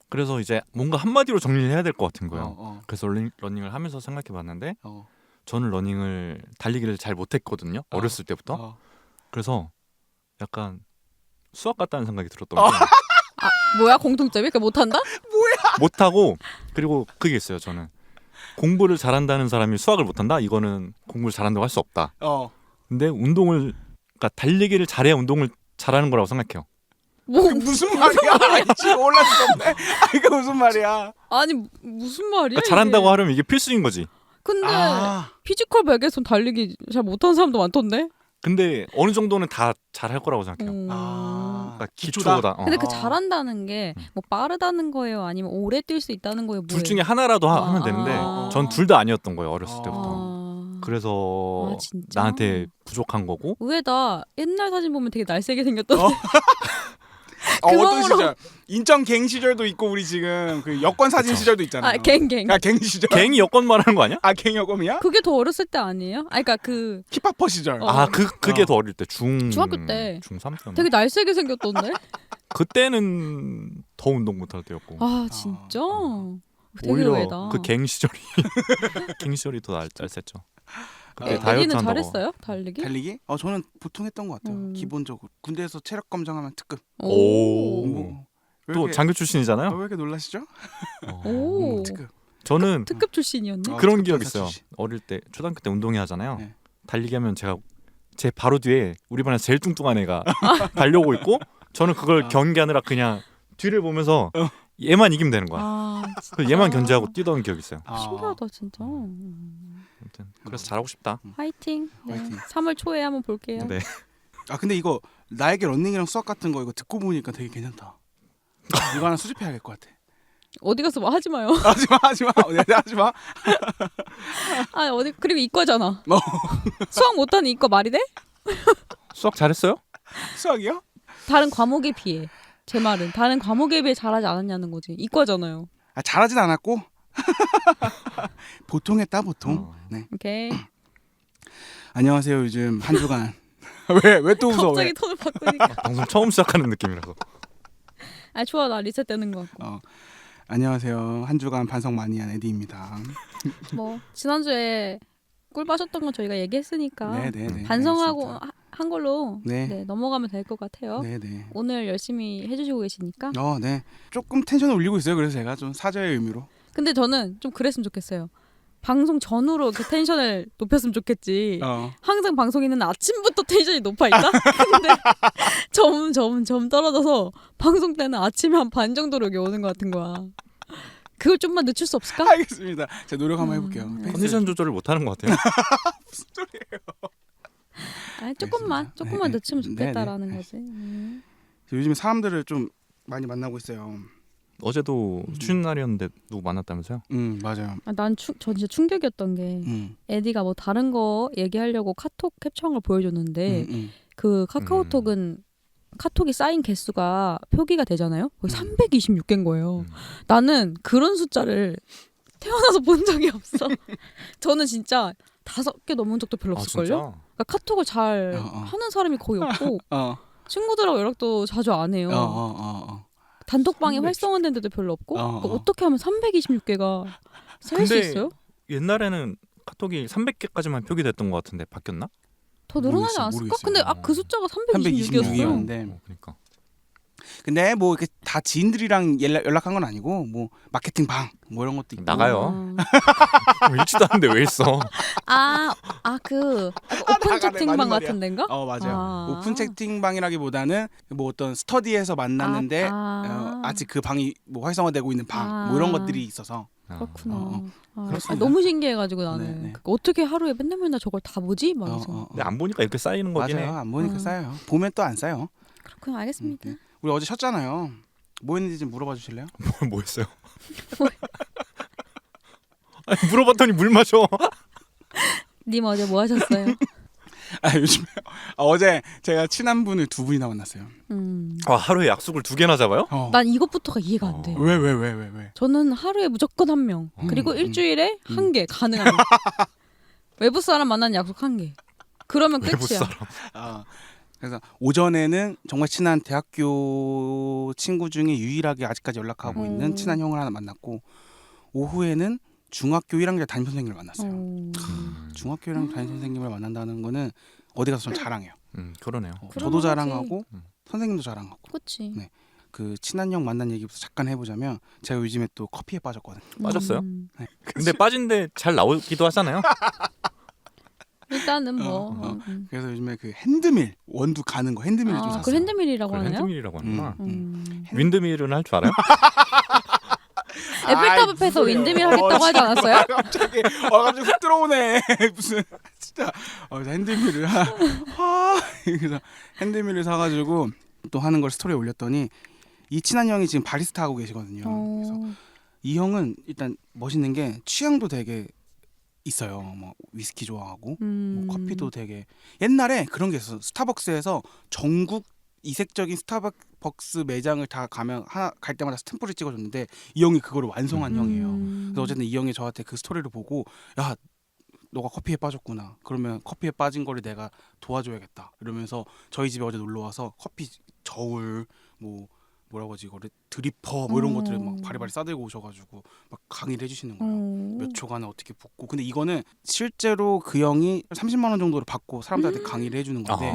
[SPEAKER 3] 그래서 이제 뭔가 한마디로 정리를 해야 될 것 같은 거예요. 그래서 러닝을 하면서 생각해봤는데 저는 러닝을 달리기를 잘 못했거든요. 어렸을 때부터. 그래서 약간 수학 같다는 생각이 들었던 게
[SPEAKER 1] 아 뭐야 공통점이? 그 못한다?
[SPEAKER 3] 못하고 그리고 그게 있어요. 저는 공부를 잘한다는 사람이 수학을 못한다? 이거는 공부를 잘한다고 할 수 없다. 근데 운동을 그러니까 달리기를 잘해야 운동을 잘하는 거라고 생각해요.
[SPEAKER 1] 뭐
[SPEAKER 2] 무슨 말이야? 아니, 지금 올라섰네. 이거 무슨 말이야?
[SPEAKER 1] 아니 무슨 말이야?
[SPEAKER 3] 그러니까 잘한다고
[SPEAKER 1] 이게.
[SPEAKER 3] 하려면 이게 필수인 거지.
[SPEAKER 1] 근데 피지컬 백에선 달리기 잘 못하는 사람도 많던데.
[SPEAKER 3] 근데 어느 정도는 다 잘할 거라고 생각해요. 그러니까 기초다.
[SPEAKER 1] 근데 그 잘한다는 게 뭐 빠르다는 거예요? 아니면 오래 뛸 수 있다는 거예요?
[SPEAKER 3] 둘 중에 하나라도 하면 되는데 전 둘 다 아니었던 거예요. 어렸을 때부터. 그래서
[SPEAKER 1] 진짜?
[SPEAKER 3] 나한테 부족한 거고.
[SPEAKER 1] 의외다. 옛날 사진 보면 되게 날쌔게 생겼던데.
[SPEAKER 2] 어떤 시절? 인천 갱 시절도 있고 우리 지금 그 여권 사진 시절도 있잖아요.
[SPEAKER 1] 아, 갱.
[SPEAKER 2] 갱 시절.
[SPEAKER 3] 갱이 여권 말하는 거 아니야?
[SPEAKER 2] 갱 여권이야?
[SPEAKER 1] 그게 더 어렸을 때 아니에요? 아, 그러니까 그
[SPEAKER 2] 힙합퍼 시절.
[SPEAKER 3] 그게 더 어릴 때
[SPEAKER 1] 중학교 때.
[SPEAKER 3] 중3 때였나?
[SPEAKER 1] 되게 날쌔게 생겼던데.
[SPEAKER 3] 그때는 더 운동 못할 때였고.
[SPEAKER 1] 아, 진짜? 되게
[SPEAKER 3] 오히려
[SPEAKER 1] 의외다.
[SPEAKER 3] 그 갱 시절이 갱 시절이 더 날쌔죠. 그때 다이어트
[SPEAKER 1] 달리기는
[SPEAKER 3] 한다고.
[SPEAKER 1] 잘했어요? 달리기?
[SPEAKER 2] 달리기? 저는 보통 했던 것 같아요. 기본적으로. 군대에서 체력 검정하면 특급.
[SPEAKER 3] 오.
[SPEAKER 2] 뭐, 왜
[SPEAKER 3] 또
[SPEAKER 2] 이렇게-
[SPEAKER 3] 장교 출신이잖아요.
[SPEAKER 2] 왜 이렇게 놀라시죠?
[SPEAKER 1] 오.
[SPEAKER 2] 특급.
[SPEAKER 3] 저는
[SPEAKER 1] 특급 출신이었네.
[SPEAKER 3] 그런
[SPEAKER 2] 특급
[SPEAKER 3] 기억
[SPEAKER 2] 전사
[SPEAKER 3] 있어요.
[SPEAKER 2] 출신.
[SPEAKER 3] 어릴 때 초등학교 때 운동회 하잖아요.
[SPEAKER 2] 네.
[SPEAKER 3] 달리기 하면 제가 제 바로 뒤에 우리 반에서 제일 뚱뚱한 애가 달려오고 있고 저는 그걸 경기하느라 그냥 뒤를 보면서 얘만 이기면 되는 거야.
[SPEAKER 1] 아,
[SPEAKER 3] 그래서 얘만 견제하고 뛰던 기억이 있어요.
[SPEAKER 1] 신기하다 진짜.
[SPEAKER 3] 아무튼 그래서 잘하고 싶다.
[SPEAKER 1] 화이팅. 네.
[SPEAKER 2] 화이팅.
[SPEAKER 1] 3월 초에 한번 볼게요.
[SPEAKER 3] 네.
[SPEAKER 2] 근데 이거 나에게 런닝이랑 수학 같은 거 이거 듣고 보니까 되게 괜찮다. 이거 하나 수집해야 될 것 같아.
[SPEAKER 1] 어디 가서 뭐 하지 마요.
[SPEAKER 2] 하지마. 하지마.
[SPEAKER 1] 아 어디 그리고 이과잖아. 수학 못하는 이과 말이 돼?
[SPEAKER 3] 수학 잘했어요?
[SPEAKER 2] 수학이요?
[SPEAKER 1] 다른 과목에 비해 제 말은 다른 과목에 비해 잘하지 않았냐는 거지. 이과잖아요.
[SPEAKER 2] 잘하진 않았고 보통 했다 보통. 네.
[SPEAKER 1] 오케이.
[SPEAKER 2] 안녕하세요. 요즘 한 주간 왜 또 웃어?
[SPEAKER 1] 갑자기
[SPEAKER 2] 왜?
[SPEAKER 1] 톤을 바꾸니까.
[SPEAKER 3] 방송 처음 시작하는 느낌이라서.
[SPEAKER 1] 아 좋아 나 리셋되는 것 같고.
[SPEAKER 2] 안녕하세요. 한 주간 반성 많이 한 에디입니다.
[SPEAKER 1] 뭐 지난주에 꿀 빠셨던 건 저희가 얘기했으니까
[SPEAKER 2] 네네네.
[SPEAKER 1] 반성하고
[SPEAKER 2] 알겠습니다.
[SPEAKER 1] 한 걸로
[SPEAKER 2] 네.
[SPEAKER 1] 네, 넘어가면 될 것 같아요.
[SPEAKER 2] 네네.
[SPEAKER 1] 오늘 열심히 해주시고 계시니까.
[SPEAKER 2] 네. 조금 텐션을 올리고 있어요. 그래서 제가 좀 사죄의 의미로.
[SPEAKER 1] 근데 저는 좀 그랬으면 좋겠어요. 방송 전후로 이렇게 텐션을 높였으면 좋겠지. 항상 방송 있는 아침부터 텐션이 높아 있다? 근데 점 떨어져서 방송 때는 아침에 한 반 정도로 여기 오는 것 같은 거야. 그걸 좀만 늦출 수 없을까?
[SPEAKER 2] 알겠습니다. 제가 노력 한번 해볼게요.
[SPEAKER 1] 네.
[SPEAKER 3] 컨디션 조절을 못하는 것 같아요.
[SPEAKER 2] 무슨 소리예요?
[SPEAKER 1] 아니, 조금만
[SPEAKER 2] 알겠습니다. 네,
[SPEAKER 1] 늦추면
[SPEAKER 2] 네,
[SPEAKER 1] 좋겠다라는
[SPEAKER 2] 네, 네.
[SPEAKER 1] 거지.
[SPEAKER 2] 요즘에 사람들을 좀 많이 만나고 있어요.
[SPEAKER 3] 어제도 쉬는 날이었는데 누구 만났다면서요?
[SPEAKER 2] 맞아요.
[SPEAKER 1] 전 진짜 충격이었던 게 에디가 뭐 다른 거 얘기하려고 카톡 캡처한 걸 보여줬는데 그 카카오톡은 카톡이 쌓인 개수가 표기가 되잖아요. 거기 326개인 거예요. 나는 그런 숫자를 태어나서 본 적이 없어. 저는 진짜 5개 넘은 적도 별로 없을걸요? 그러니까 카톡을 잘 하는 사람이 거의 없고 친구들하고 연락도 자주 안 해요. 단톡방에 활성화된 데도 별로 없고 그러니까 어떻게 하면 326개가 쌓일 수 있어요?
[SPEAKER 3] 옛날에는 카톡이 300개까지만 표기됐던 것 같은데 바뀌었나?
[SPEAKER 1] 더 늘어나지 않았을까? 근데 그 숫자가 326이었어요.
[SPEAKER 2] 326이었는데
[SPEAKER 3] 그러니까.
[SPEAKER 2] 근데 뭐 이렇게 다 지인들이랑 연락한 건 아니고 뭐 마케팅 방 뭐 이런 것도 있고
[SPEAKER 3] 나가요. 일치도 않는데 왜 있어?
[SPEAKER 1] 그 오픈
[SPEAKER 2] 나가네,
[SPEAKER 1] 채팅방
[SPEAKER 2] 맞는 말이야.
[SPEAKER 1] 같은 데인가?
[SPEAKER 2] 맞아요. 오픈 채팅방이라기보다는 뭐 어떤 스터디에서 만났는데 아직 그 방이 뭐 활성화되고 있는 방 뭐 이런 것들이 있어서
[SPEAKER 1] 그렇구나.
[SPEAKER 2] 그렇습니다.
[SPEAKER 1] 너무 신기해가지고 나는
[SPEAKER 2] 네.
[SPEAKER 1] 그러니까 어떻게 하루에 맨날 저걸 다 보지? 막 이러면서.
[SPEAKER 3] 근데 안 보니까 이렇게 쌓이는 거긴 해.
[SPEAKER 2] 맞아요. 안 보니까 쌓여요. 보면 또 안 쌓여.
[SPEAKER 1] 그렇구나. 알겠습니다.
[SPEAKER 2] 우리 어제 쉬었잖아요. 뭐 했는지 좀 물어봐 주실래요?
[SPEAKER 3] 뭐 했어요? 아니, 물어봤더니 물 마셔.
[SPEAKER 1] 님 어제 뭐 하셨어요?
[SPEAKER 2] 요즘에 어제 제가 친한 분을 2분이나 만났어요.
[SPEAKER 3] 하루에 약속을 2개나 잡아요?
[SPEAKER 1] 난 이것부터가 이해가 안 돼.
[SPEAKER 2] 왜?
[SPEAKER 1] 저는 하루에 무조건 1명. 그리고 일주일에 1개 가능하면. 외부 사람 만나는 약속 1개. 그러면
[SPEAKER 3] 외부
[SPEAKER 1] 끝이야.
[SPEAKER 3] 사람.
[SPEAKER 2] 그래서 오전에는 정말 친한 대학교 친구 중에 유일하게 아직까지 연락하고 있는 친한 형을 하나 만났고 오후에는 중학교 1학년 담임 선생님을 만났어요. 중학교 1학년 담임 선생님을 만난다는 거는 어디 가서 좀 자랑해요.
[SPEAKER 3] 그러네요.
[SPEAKER 2] 저도 자랑하고 선생님도 자랑하고.
[SPEAKER 1] 그렇지.
[SPEAKER 2] 네. 그 친한 형 만난 얘기부터 잠깐 해보자면 제가 요즘에 또 커피에 빠졌거든요.
[SPEAKER 3] 빠졌어요?
[SPEAKER 2] 네.
[SPEAKER 3] 근데 빠진데 잘 나오기도 하잖아요.
[SPEAKER 1] 일단은 뭐.
[SPEAKER 2] 그래서 요즘에 그 핸드밀 원두 가는 거 핸드밀을 좀 샀어요.
[SPEAKER 1] 그 핸드밀이라고 하나요?
[SPEAKER 3] 핸드밀이라고 하는구나.
[SPEAKER 1] 윈드밀은
[SPEAKER 3] 할 줄 알아요?
[SPEAKER 1] 에펠탑 앞에서 윈드밀 하겠다고 하지 않았어요?
[SPEAKER 2] 갑자기 훅 들어오네. 무슨 진짜 핸드밀을 그래서 핸드밀을 사가지고 또 하는 걸 스토리에 올렸더니 이 친한 형이 지금 바리스타 하고 계시거든요. 그래서 이 형은 일단 멋있는 게 취향도 되게 있어요. 뭐 위스키 좋아하고 뭐 커피도 되게 옛날에 그런 게 있었어. 스타벅스에서 전국 이색적인 스타벅스 매장을 다 가면 갈 때마다 스탬프를 찍어줬는데 이 형이 그거를 완성한 형이에요. 그래서 어쨌든 이 형이 저한테 그 스토리를 보고 야 너가 커피에 빠졌구나. 그러면 커피에 빠진 거를 내가 도와줘야겠다. 이러면서 저희 집에 어제 놀러 와서 커피 저울 뭐라고 하지 이거를 드리퍼 뭐 이런 것들을 막 바리바리 싸들고 오셔가지고 막 강의를 해주시는 거예요. 몇 초간에 어떻게 붓고. 근데 이거는 실제로 그 형이 30만 원 정도를 받고 사람들한테 강의를 해주는 건데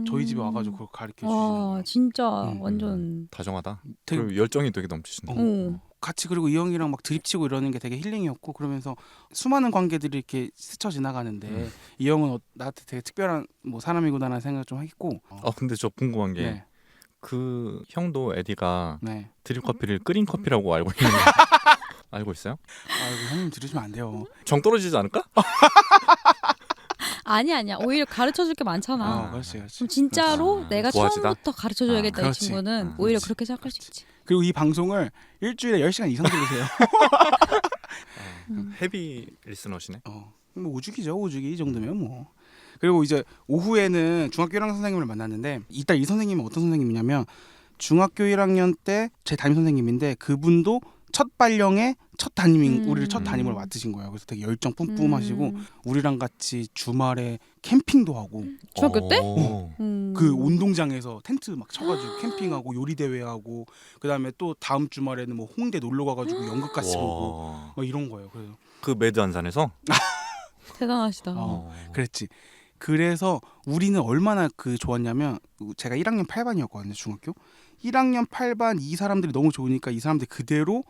[SPEAKER 2] 저희 집에 와가지고 그걸 가르쳐 주시는 거예요.
[SPEAKER 1] 진짜 완전
[SPEAKER 3] 다정하다.
[SPEAKER 2] 되게-
[SPEAKER 3] 그리고 열정이 되게 넘치시네.
[SPEAKER 2] 같이 그리고 이 형이랑 막 드립치고 이러는 게 되게 힐링이었고 그러면서 수많은 관계들이 이렇게 스쳐 지나가는데 이 형은 나한테 되게 특별한 뭐 사람이구나라는 생각을 좀 했고.
[SPEAKER 3] 근데 저 궁금한 게
[SPEAKER 2] 네.
[SPEAKER 3] 그 형도 에디가
[SPEAKER 2] 네.
[SPEAKER 3] 드립 커피를 끓인 커피라고 알고 있는 거 알고 있어요?
[SPEAKER 2] 아이고 형님 들으시면 안 돼요.
[SPEAKER 3] 정 떨어지지 않을까?
[SPEAKER 1] 아니야. 오히려 가르쳐줄 게 많잖아.
[SPEAKER 2] 그렇지.
[SPEAKER 1] 그럼 진짜로 내가
[SPEAKER 3] 도와주다?
[SPEAKER 1] 처음부터 가르쳐줘야겠다 이
[SPEAKER 2] 그렇지.
[SPEAKER 1] 친구는 오히려 그렇게 생각할 수 있지.
[SPEAKER 2] 그리고 이 방송을 일주일에 10시간 이상 들으세요.
[SPEAKER 3] 헤비 리스너시네.
[SPEAKER 2] 뭐 오죽이죠. 오죽이 이 정도면 뭐. 그리고 이제 오후에는 중학교 1학년 선생님을 만났는데 이딸 이 선생님은 어떤 선생님이냐면 중학교 1학년 때 제 담임 선생님인데 그분도 첫 발령에 첫 담임인 우리를 첫 담임으로 맡으신 거예요. 그래서 되게 열정 뿜뿜하시고 우리랑 같이 주말에 캠핑도 하고
[SPEAKER 1] 중학교 때?
[SPEAKER 2] 그 운동장에서 텐트 막 쳐가지고 캠핑하고 요리 대회하고 그다음에 또 다음 주말에는 뭐 홍대 놀러 가가지고 연극 같이 보고
[SPEAKER 3] 와.
[SPEAKER 2] 뭐 이런 거예요. 그래서
[SPEAKER 3] 그 매드 안산에서
[SPEAKER 1] 대단하시다.
[SPEAKER 2] 그랬지. 그래서 우리는 얼마나 그 좋았냐면 제가 1학년 8반이었거든요 중학교. 1학년 8반 이 사람들이 너무 좋으니까 이 사람들 그대로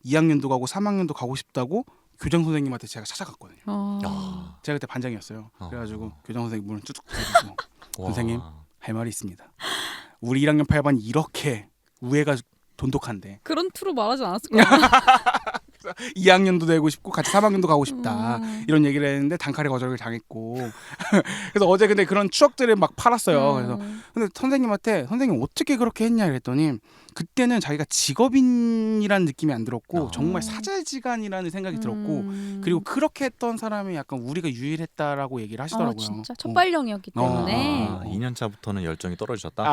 [SPEAKER 2] 2학년도 가고 3학년도 가고 싶다고 교장 선생님한테 제가 찾아갔거든요.
[SPEAKER 3] 야.
[SPEAKER 2] 제가 그때 반장이었어요. 그래가지고 교장 선생님 문을 쭉 두드리고
[SPEAKER 3] 와.
[SPEAKER 2] 선생님 할 말이 있습니다. 우리 1학년 8반이 이렇게 우애가 돈독한데
[SPEAKER 1] 그런 투로 말하진 않았을 거야.
[SPEAKER 2] 2학년도 되고 싶고 같이 3학년도 가고 싶다 이런 얘기를 했는데 단칼에 거절을 당했고 그래서 어제 근데 그런 추억들을 막 팔았어요. 그래서 근데 선생님한테 선생님 어떻게 그렇게 했냐 이랬더니 그때는 자기가 직업인이라는 느낌이 안 들었고 정말 사제지간이라는 생각이 들었고 그리고 그렇게 했던 사람이 약간 우리가 유일했다라고 얘기를 하시더라고요.
[SPEAKER 1] 진짜 첫발령이었기 때문에.
[SPEAKER 3] 2년 차부터는 열정이 떨어지셨다.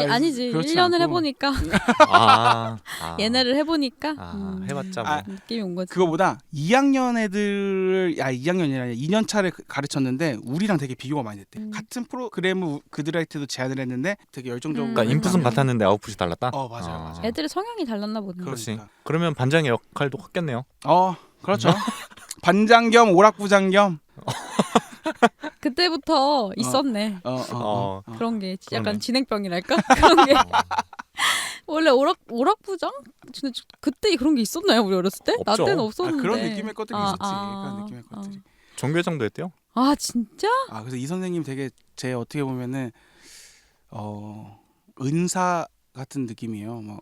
[SPEAKER 1] 아니지.
[SPEAKER 2] 그렇지
[SPEAKER 1] 1년을
[SPEAKER 2] 않고.
[SPEAKER 1] 해보니까 얘네를 해보니까
[SPEAKER 3] 해봤자 뭐.
[SPEAKER 1] 느낌이 온 거지.
[SPEAKER 2] 그거보다 2학년 애들 2학년이 아니라 2년 차를 가르쳤는데 우리랑 되게 비교가 많이 됐대. 같은 프로그램을 그들한테도 제안을 했는데 되게 열정적으로.
[SPEAKER 3] 그러니까 인풋은 같았는데 아웃풋이 달랐다.
[SPEAKER 2] 맞아요.
[SPEAKER 1] 애들의 성향이 달랐나 보네.
[SPEAKER 3] 그렇지.
[SPEAKER 2] 그러니까.
[SPEAKER 3] 그러면 반장의 역할도 컸겠네요.
[SPEAKER 2] 그렇죠. 반장 겸 오락부장 겸.
[SPEAKER 1] 그때부터 있었네. 그런 게 약간
[SPEAKER 3] 그러네.
[SPEAKER 1] 진행병이랄까? 그런 게. 원래 오락부장? 근데 그때 그런 게 있었나요? 우리 어렸을 때? 나
[SPEAKER 3] 없죠.
[SPEAKER 1] 때는 없었는데.
[SPEAKER 2] 그런 느낌의 것들이 있었지. 그런 느낌의 것들이.
[SPEAKER 3] 종교회장도 했대요.
[SPEAKER 1] 진짜?
[SPEAKER 2] 그래서 이 선생님 되게 제 어떻게 보면은 은사 같은 느낌이에요. 막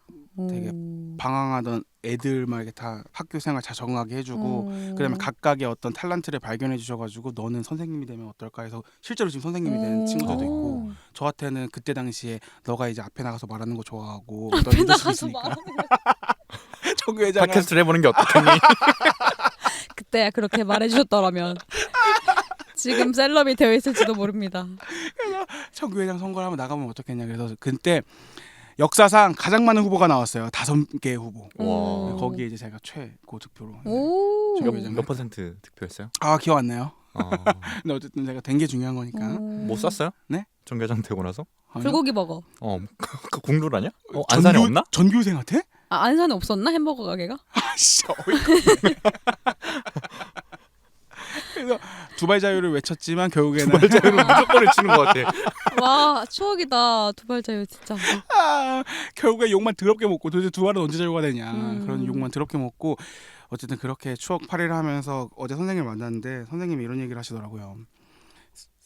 [SPEAKER 2] 되게 방황하던 애들만 이렇게 다 학교 생활 잘 적응하게 해주고 그다음에 각각의 어떤 탤런트를 발견해 주셔가지고 너는 선생님이 되면 어떨까 해서 실제로 지금 선생님이 된 친구들도 있고 저한테는 그때 당시에 너가 이제 앞에 나가서 말하는 거 좋아하고 너 리더십 있으니까 정교회장
[SPEAKER 3] 팟캐스트를 해보는 게 어떻겠니?
[SPEAKER 1] 그때 그렇게 말해주셨더라면 지금 셀럽이 되어 있을지도 모릅니다.
[SPEAKER 2] 정교회장 선거를 한번 나가면 어떻겠냐. 그래서 그때 역사상 가장 많은 후보가 나왔어요. 5개 후보.
[SPEAKER 3] 와.
[SPEAKER 2] 거기에 이제 제가 최고 득표로.
[SPEAKER 3] 몇 퍼센트 득표했어요?
[SPEAKER 2] 기억 안 나요. 근데 어쨌든 제가 된 게 중요한 거니까.
[SPEAKER 3] 못 쐈어요?
[SPEAKER 2] 네?
[SPEAKER 3] 종교회장 되고 나서?
[SPEAKER 1] 불고기 버거.
[SPEAKER 3] 그 국룰 아니야? 안산에 없나?
[SPEAKER 2] 전교생한테?
[SPEAKER 1] 안산에 없었나 햄버거 가게가?
[SPEAKER 2] 아씨 그래서 두발 자유를 외쳤지만 결국에는
[SPEAKER 3] 두발 자유는 무조건 외치는 것 같아.
[SPEAKER 1] 와 추억이다. 두발 자유 진짜.
[SPEAKER 2] 결국에 욕만 더럽게 먹고 도대체 두 발은 언제 자유가 되냐 그런 욕만 더럽게 먹고 어쨌든 그렇게 추억 파리를 하면서 어제 선생님을 만났는데 선생님이 이런 얘기를 하시더라고요.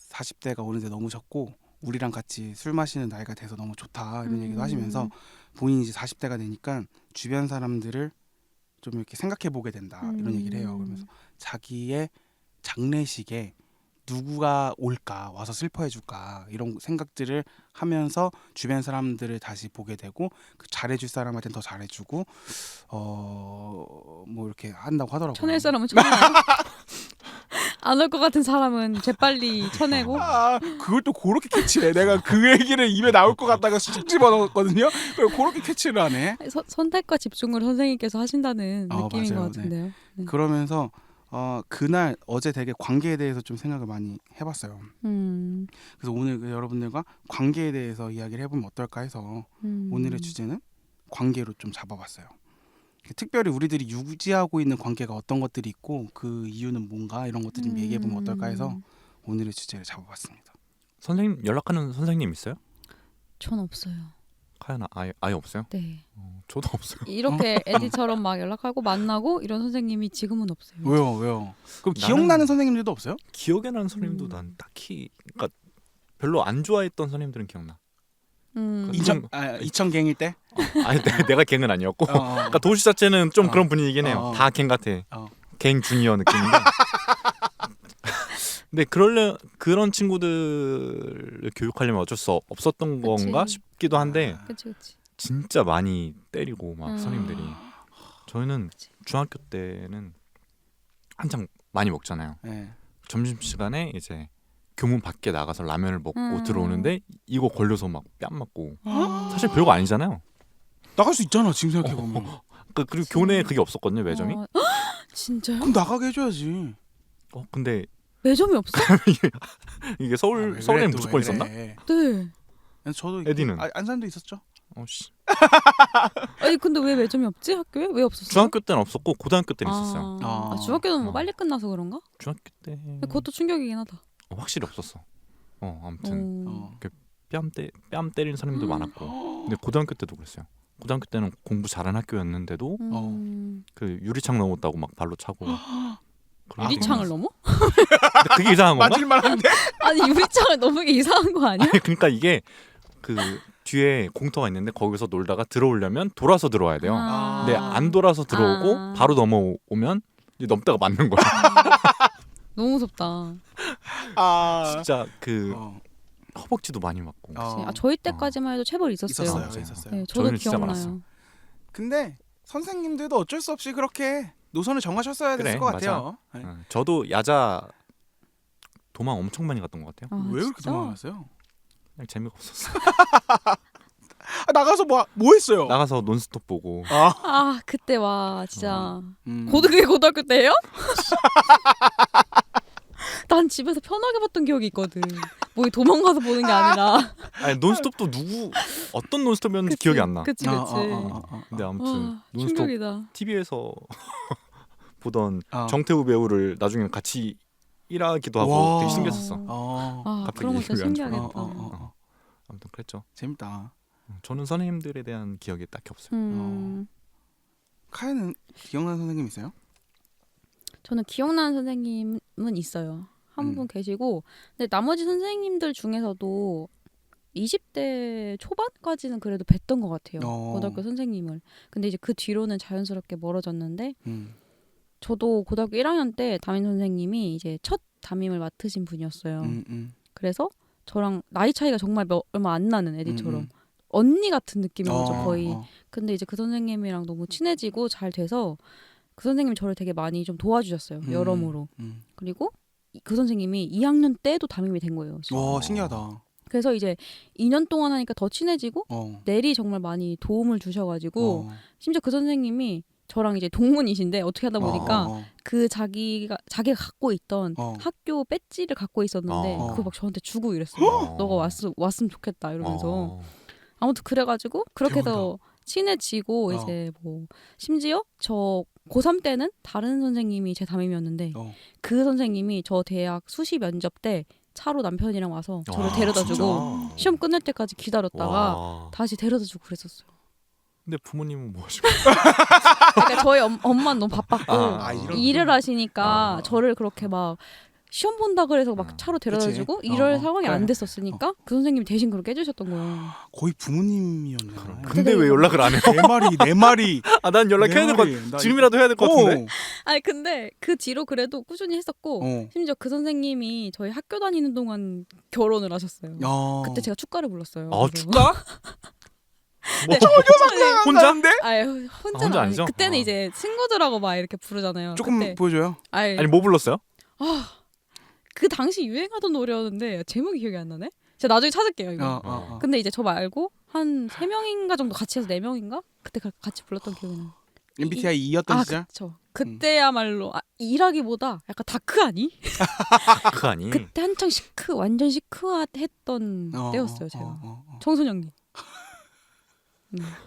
[SPEAKER 2] 40대가 오는데 너무 적고 우리랑 같이 술 마시는 나이가 돼서 너무 좋다 이런 얘기도 하시면서 본인이 이제 40대가 되니까 주변 사람들을 좀 이렇게 생각해 보게 된다 이런 얘기를 해요. 그러면서 자기의 장례식에 누구가 올까 와서 슬퍼해 줄까 이런 생각들을 하면서 주변 사람들을 다시 보게 되고 그 잘해줄 사람한테는 더 잘해주고 뭐 이렇게 한다고 하더라고요.
[SPEAKER 1] 쳐낼 사람은 쳐내요. 안 올 것 같은 사람은 재빨리 쳐내고.
[SPEAKER 2] 그걸 또 그렇게 캐치해. 내가 그 얘기를 입에 나올 것 같다가 쑥 집어넣었거든요. 그걸 그렇게 캐치를 하네.
[SPEAKER 1] 선택과 집중을 선생님께서 하신다는 느낌인
[SPEAKER 2] 맞아요.
[SPEAKER 1] 것 같은데요. 네.
[SPEAKER 2] 그러면서 그날 어제 되게 관계에 대해서 좀 생각을 많이 해봤어요. 그래서 오늘 여러분들과 관계에 대해서 이야기를 해보면 어떨까 해서 오늘의 주제는 관계로 좀 잡아봤어요. 특별히 우리들이 유지하고 있는 관계가 어떤 것들이 있고 그 이유는 뭔가 이런 것들 좀 얘기해보면 어떨까 해서 오늘의 주제를 잡아봤습니다.
[SPEAKER 3] 선생님 연락하는 선생님 있어요?
[SPEAKER 1] 전 없어요.
[SPEAKER 3] 카연아 아예 없어요?
[SPEAKER 1] 네.
[SPEAKER 3] 저도 없어요.
[SPEAKER 1] 이렇게 에디처럼 막 연락하고 만나고 이런 선생님이 지금은 없어요.
[SPEAKER 2] 왜요? 그럼 기억나는 선생님들도 없어요?
[SPEAKER 3] 기억에 나는 선생님도 난 딱히 그러니까 별로 안 좋아했던 선생님들은 기억나.
[SPEAKER 2] 이천갱일 때?
[SPEAKER 3] 아니 내가 갱은 아니었고 그러니까 도시 자체는 좀 그런 분위기긴 해요. 다 갱 같아. 갱 주니어 느낌인데 근데 그런 친구들을 교육하려면 어쩔 수 없었던
[SPEAKER 1] 그치.
[SPEAKER 3] 건가 싶기도 한데
[SPEAKER 1] 그치.
[SPEAKER 3] 진짜 많이 때리고 막 선생님들이 저희는
[SPEAKER 1] 그치.
[SPEAKER 3] 중학교 때는 한창 많이 먹잖아요.
[SPEAKER 2] 네.
[SPEAKER 3] 점심시간에 이제 교문 밖에 나가서 라면을 먹고 들어오는데 이거 걸려서 막 뺨 맞고 사실 별거 아니잖아요.
[SPEAKER 2] 나갈 수 있잖아 지금 생각해보면.
[SPEAKER 3] 그리고 교내에 그게 없었거든요 매점이.
[SPEAKER 1] 진짜요?
[SPEAKER 2] 그럼 나가게 해줘야지.
[SPEAKER 3] 근데
[SPEAKER 1] 매점이 없어?
[SPEAKER 3] 이게 서울
[SPEAKER 2] 왜
[SPEAKER 3] 서울에
[SPEAKER 2] 그래, 또
[SPEAKER 3] 무조건
[SPEAKER 2] 왜
[SPEAKER 3] 있었나?
[SPEAKER 2] 그래.
[SPEAKER 1] 네.
[SPEAKER 2] 저도
[SPEAKER 3] 에디는?
[SPEAKER 2] 안산도 있었죠.
[SPEAKER 3] 씨.
[SPEAKER 1] 아니 근데 왜 매점이 없지? 학교에? 왜 없었어요?
[SPEAKER 3] 중학교 때는 없었고 고등학교 때는 있었어요.
[SPEAKER 1] 중학교는 뭐
[SPEAKER 3] 어.
[SPEAKER 1] 빨리 끝나서 그런가?
[SPEAKER 3] 중학교 때
[SPEAKER 1] 그것도 충격이긴 하다.
[SPEAKER 3] 확실히 없었어. 아무튼
[SPEAKER 2] 어.
[SPEAKER 3] 뺨 때리는 사람도 많았고. 근데 고등학교 때도 그랬어요. 고등학교 때는 공부 잘하는 학교였는데도 그 유리창 넘었다고 막 발로 차고. 그런 게
[SPEAKER 1] 유리창을
[SPEAKER 3] 많았어.
[SPEAKER 1] 넘어?
[SPEAKER 3] 근데 그게 이상한 건가?
[SPEAKER 2] 맞을만한데.
[SPEAKER 1] 아니 유리창을 넘는 게 이상한 거 아니야?
[SPEAKER 3] 아니, 그러니까 이게 그 뒤에 공터가 있는데 거기서 놀다가 들어오려면 돌아서 들어와야 돼요.
[SPEAKER 2] 아.
[SPEAKER 3] 근데 안 돌아서 들어오고
[SPEAKER 1] 아.
[SPEAKER 3] 바로 넘어오면 이제 넘다가 맞는 거야.
[SPEAKER 1] 너무 무섭다.
[SPEAKER 3] 진짜 그
[SPEAKER 2] 어.
[SPEAKER 3] 허벅지도 많이 맞고.
[SPEAKER 1] 저희 때까지만 해도 체벌 있었어요.
[SPEAKER 2] 있었어요.
[SPEAKER 3] 맞아요.
[SPEAKER 2] 있었어요.
[SPEAKER 1] 네, 저도
[SPEAKER 3] 저희는 진짜
[SPEAKER 1] 기억나요.
[SPEAKER 2] 근데 선생님들도 어쩔 수 없이 그렇게 노선을 정하셨어야 됐을
[SPEAKER 3] 그래,
[SPEAKER 2] 것 같아요. 네.
[SPEAKER 3] 저도 야자 도망 엄청 많이 갔던 것 같아요.
[SPEAKER 2] 왜 그렇게
[SPEAKER 1] 진짜?
[SPEAKER 2] 도망갔어요?
[SPEAKER 3] 그냥 재미가 없었어.
[SPEAKER 2] 나가서 뭐 했어요?
[SPEAKER 3] 나가서 논스톱 보고.
[SPEAKER 1] 아 그때 와 진짜
[SPEAKER 2] 음.
[SPEAKER 1] 고등학교 때예요? 난 집에서 편하게 봤던 기억이 있거든. 뭐 도망가서 보는 게 아니라.
[SPEAKER 3] 아니 논스톱도 어떤 논스톱이었는지 기억이 안 나.
[SPEAKER 1] 그치.
[SPEAKER 3] 근데 아무튼
[SPEAKER 1] 와,
[SPEAKER 3] 논스톱
[SPEAKER 1] 충격이다.
[SPEAKER 3] TV에서 보던
[SPEAKER 2] 어.
[SPEAKER 3] 정태우 배우를 나중에 같이 일하기도 하고
[SPEAKER 2] 와.
[SPEAKER 3] 되게 신기했었어.
[SPEAKER 1] 아
[SPEAKER 3] 갑자기
[SPEAKER 1] 그런 거 진짜
[SPEAKER 3] 기억이 안
[SPEAKER 1] 신기하겠다.
[SPEAKER 3] 아무튼 그랬죠.
[SPEAKER 2] 재밌다.
[SPEAKER 3] 저는 선생님들에 대한 기억이 딱히 없어요.
[SPEAKER 2] 카야는 기억나는 선생님 있어요?
[SPEAKER 1] 저는 기억나는 선생님은 있어요. 한 분 계시고, 근데 나머지 선생님들 중에서도 20대 초반까지는 그래도 뵀던 것 같아요. 고등학교 선생님을. 근데 이제 그 뒤로는 자연스럽게 멀어졌는데, 저도 고등학교 1학년 때 담임 선생님이 이제 첫 담임을 맡으신 분이었어요. 그래서 저랑 나이 차이가 정말 얼마 안 나는 애들처럼 언니 같은 느낌인 거죠, 거의. 근데 이제 그 선생님이랑 너무 친해지고 잘 돼서 그 선생님이 저를 되게 많이 좀 도와주셨어요. 여러모로. 그리고 그 선생님이 2학년 때도 담임이 된 거예요.
[SPEAKER 2] 와 신기하다.
[SPEAKER 1] 그래서 이제 2년 동안 하니까 더 친해지고 내리 정말 많이 도움을 주셔가지고 심지어 그 선생님이 저랑 이제 동문이신데 어떻게 하다 보니까 그 자기가 갖고 있던 학교 배지를 갖고 있었는데 그걸 막 저한테 주고 이랬어요. 너가 왔으면 좋겠다 이러면서. 아무튼 그래가지고 그렇게 해서 친해지고 이제 뭐 심지어 저 고3 때는 다른 선생님이 제 담임이었는데 그 선생님이 저 대학 수시 면접 때 차로 남편이랑 와서 저를 데려다주고 시험 끝날 때까지 기다렸다가 다시 데려다주고 그랬었어요.
[SPEAKER 3] 근데 부모님은 뭐 하시고?
[SPEAKER 1] 그러니까 저희 엄마는 너무 바빴고 일을 하시니까 저를 그렇게 막 시험 본다 그래서 막 차로 데려다주고 이럴 상황이 안 됐었으니까 그 선생님이 대신 그렇게 해주셨던 거예요.
[SPEAKER 2] 거의 부모님이었네.
[SPEAKER 3] 근데 왜 연락을 안 해요?
[SPEAKER 2] 내 말이.
[SPEAKER 3] 난 연락해야 될 것 같아. 지금이라도 해야 될 것 같은데.
[SPEAKER 1] 아니 근데 그 뒤로 그래도 꾸준히 했었고 심지어 그 선생님이 저희 학교 다니는 동안 결혼을 하셨어요. 그때 제가 축가를 불렀어요.
[SPEAKER 3] 축가?
[SPEAKER 1] 네.
[SPEAKER 3] 혼자?
[SPEAKER 1] 아유 혼자
[SPEAKER 3] 아니죠?
[SPEAKER 1] 그때는 이제 친구들하고 막 이렇게 부르잖아요.
[SPEAKER 2] 조금
[SPEAKER 1] 그때.
[SPEAKER 2] 보여줘요.
[SPEAKER 3] 아니 뭐 불렀어요?
[SPEAKER 1] 그 당시 유행하던 노래였는데 제목이 기억이 안 나네. 제가 나중에 찾을게요 이거. 근데 이제 저 말고 한 3명인가 정도 같이 해서 4명인가? 그때 같이 불렀던 기억이 나요.
[SPEAKER 2] MBTI 2였던 시절?
[SPEAKER 1] 그쵸. 그때야말로 일하기보다 약간 다크 아니?
[SPEAKER 3] 그 아니.
[SPEAKER 1] 그때 한창 완전 시크했던 때였어요 제가. 청소년기.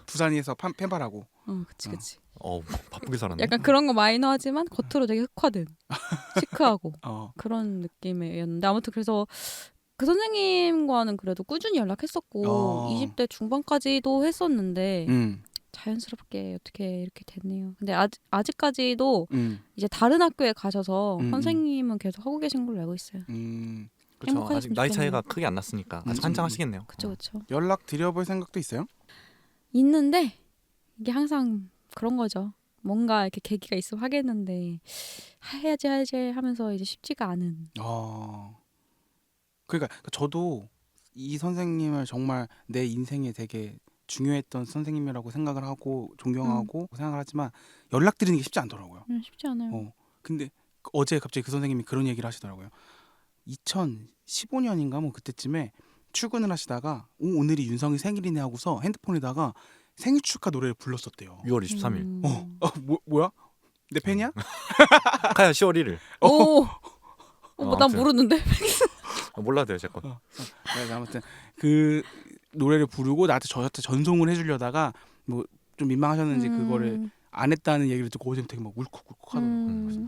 [SPEAKER 2] 부산에서 펜팔하고.
[SPEAKER 1] 그치.
[SPEAKER 3] 바쁘게 살았네.
[SPEAKER 1] 약간 그런 거 마이너하지만 겉으로 되게 흑화된 시크하고 그런 느낌이었는데 아무튼 그래서 그 선생님과는 그래도 꾸준히 연락했었고 20대 중반까지도 했었는데 자연스럽게 어떻게 이렇게 됐네요. 근데 아직까지도 이제 다른 학교에 가셔서 선생님은 계속 하고 계신 걸로 알고 있어요.
[SPEAKER 3] 그렇죠. 아직 나이 차이가 크게 안 났으니까 아직 한창 하시겠네요.
[SPEAKER 1] 그렇죠.
[SPEAKER 2] 연락 드려볼 생각도 있어요?
[SPEAKER 1] 있는데 이게 항상 그런 거죠. 뭔가 이렇게 계기가 있으면 하겠는데 해야지 하면서 이제 쉽지가 않은.
[SPEAKER 2] 그러니까 저도 이 선생님을 정말 내 인생에 되게 중요했던 선생님이라고 생각을 하고 존경하고 생각을 하지만 연락드리는 게 쉽지 않더라고요.
[SPEAKER 1] 쉽지 않아요.
[SPEAKER 2] 근데 어제 갑자기 그 선생님이 그런 얘기를 하시더라고요. 2015년인가 뭐 그때쯤에 출근을 하시다가 오늘이 윤성이 생일이네 하고서 핸드폰에다가 생일 축하 노래를 불렀었대요.
[SPEAKER 3] 6월 23일.
[SPEAKER 2] 뭐야? 내 팬이야?
[SPEAKER 3] 카야 10월 1일.
[SPEAKER 1] 오. 난
[SPEAKER 3] 아무튼.
[SPEAKER 1] 모르는데.
[SPEAKER 3] 몰라도 돼요, 제 거.
[SPEAKER 2] 그래서 아무튼 그 노래를 부르고 나한테 저한테 전송을 해주려다가 뭐 좀 민망하셨는지 그거를 안 했다는 얘기를 듣고 어제 되게 막 울컥울컥 하더라고요. 그래서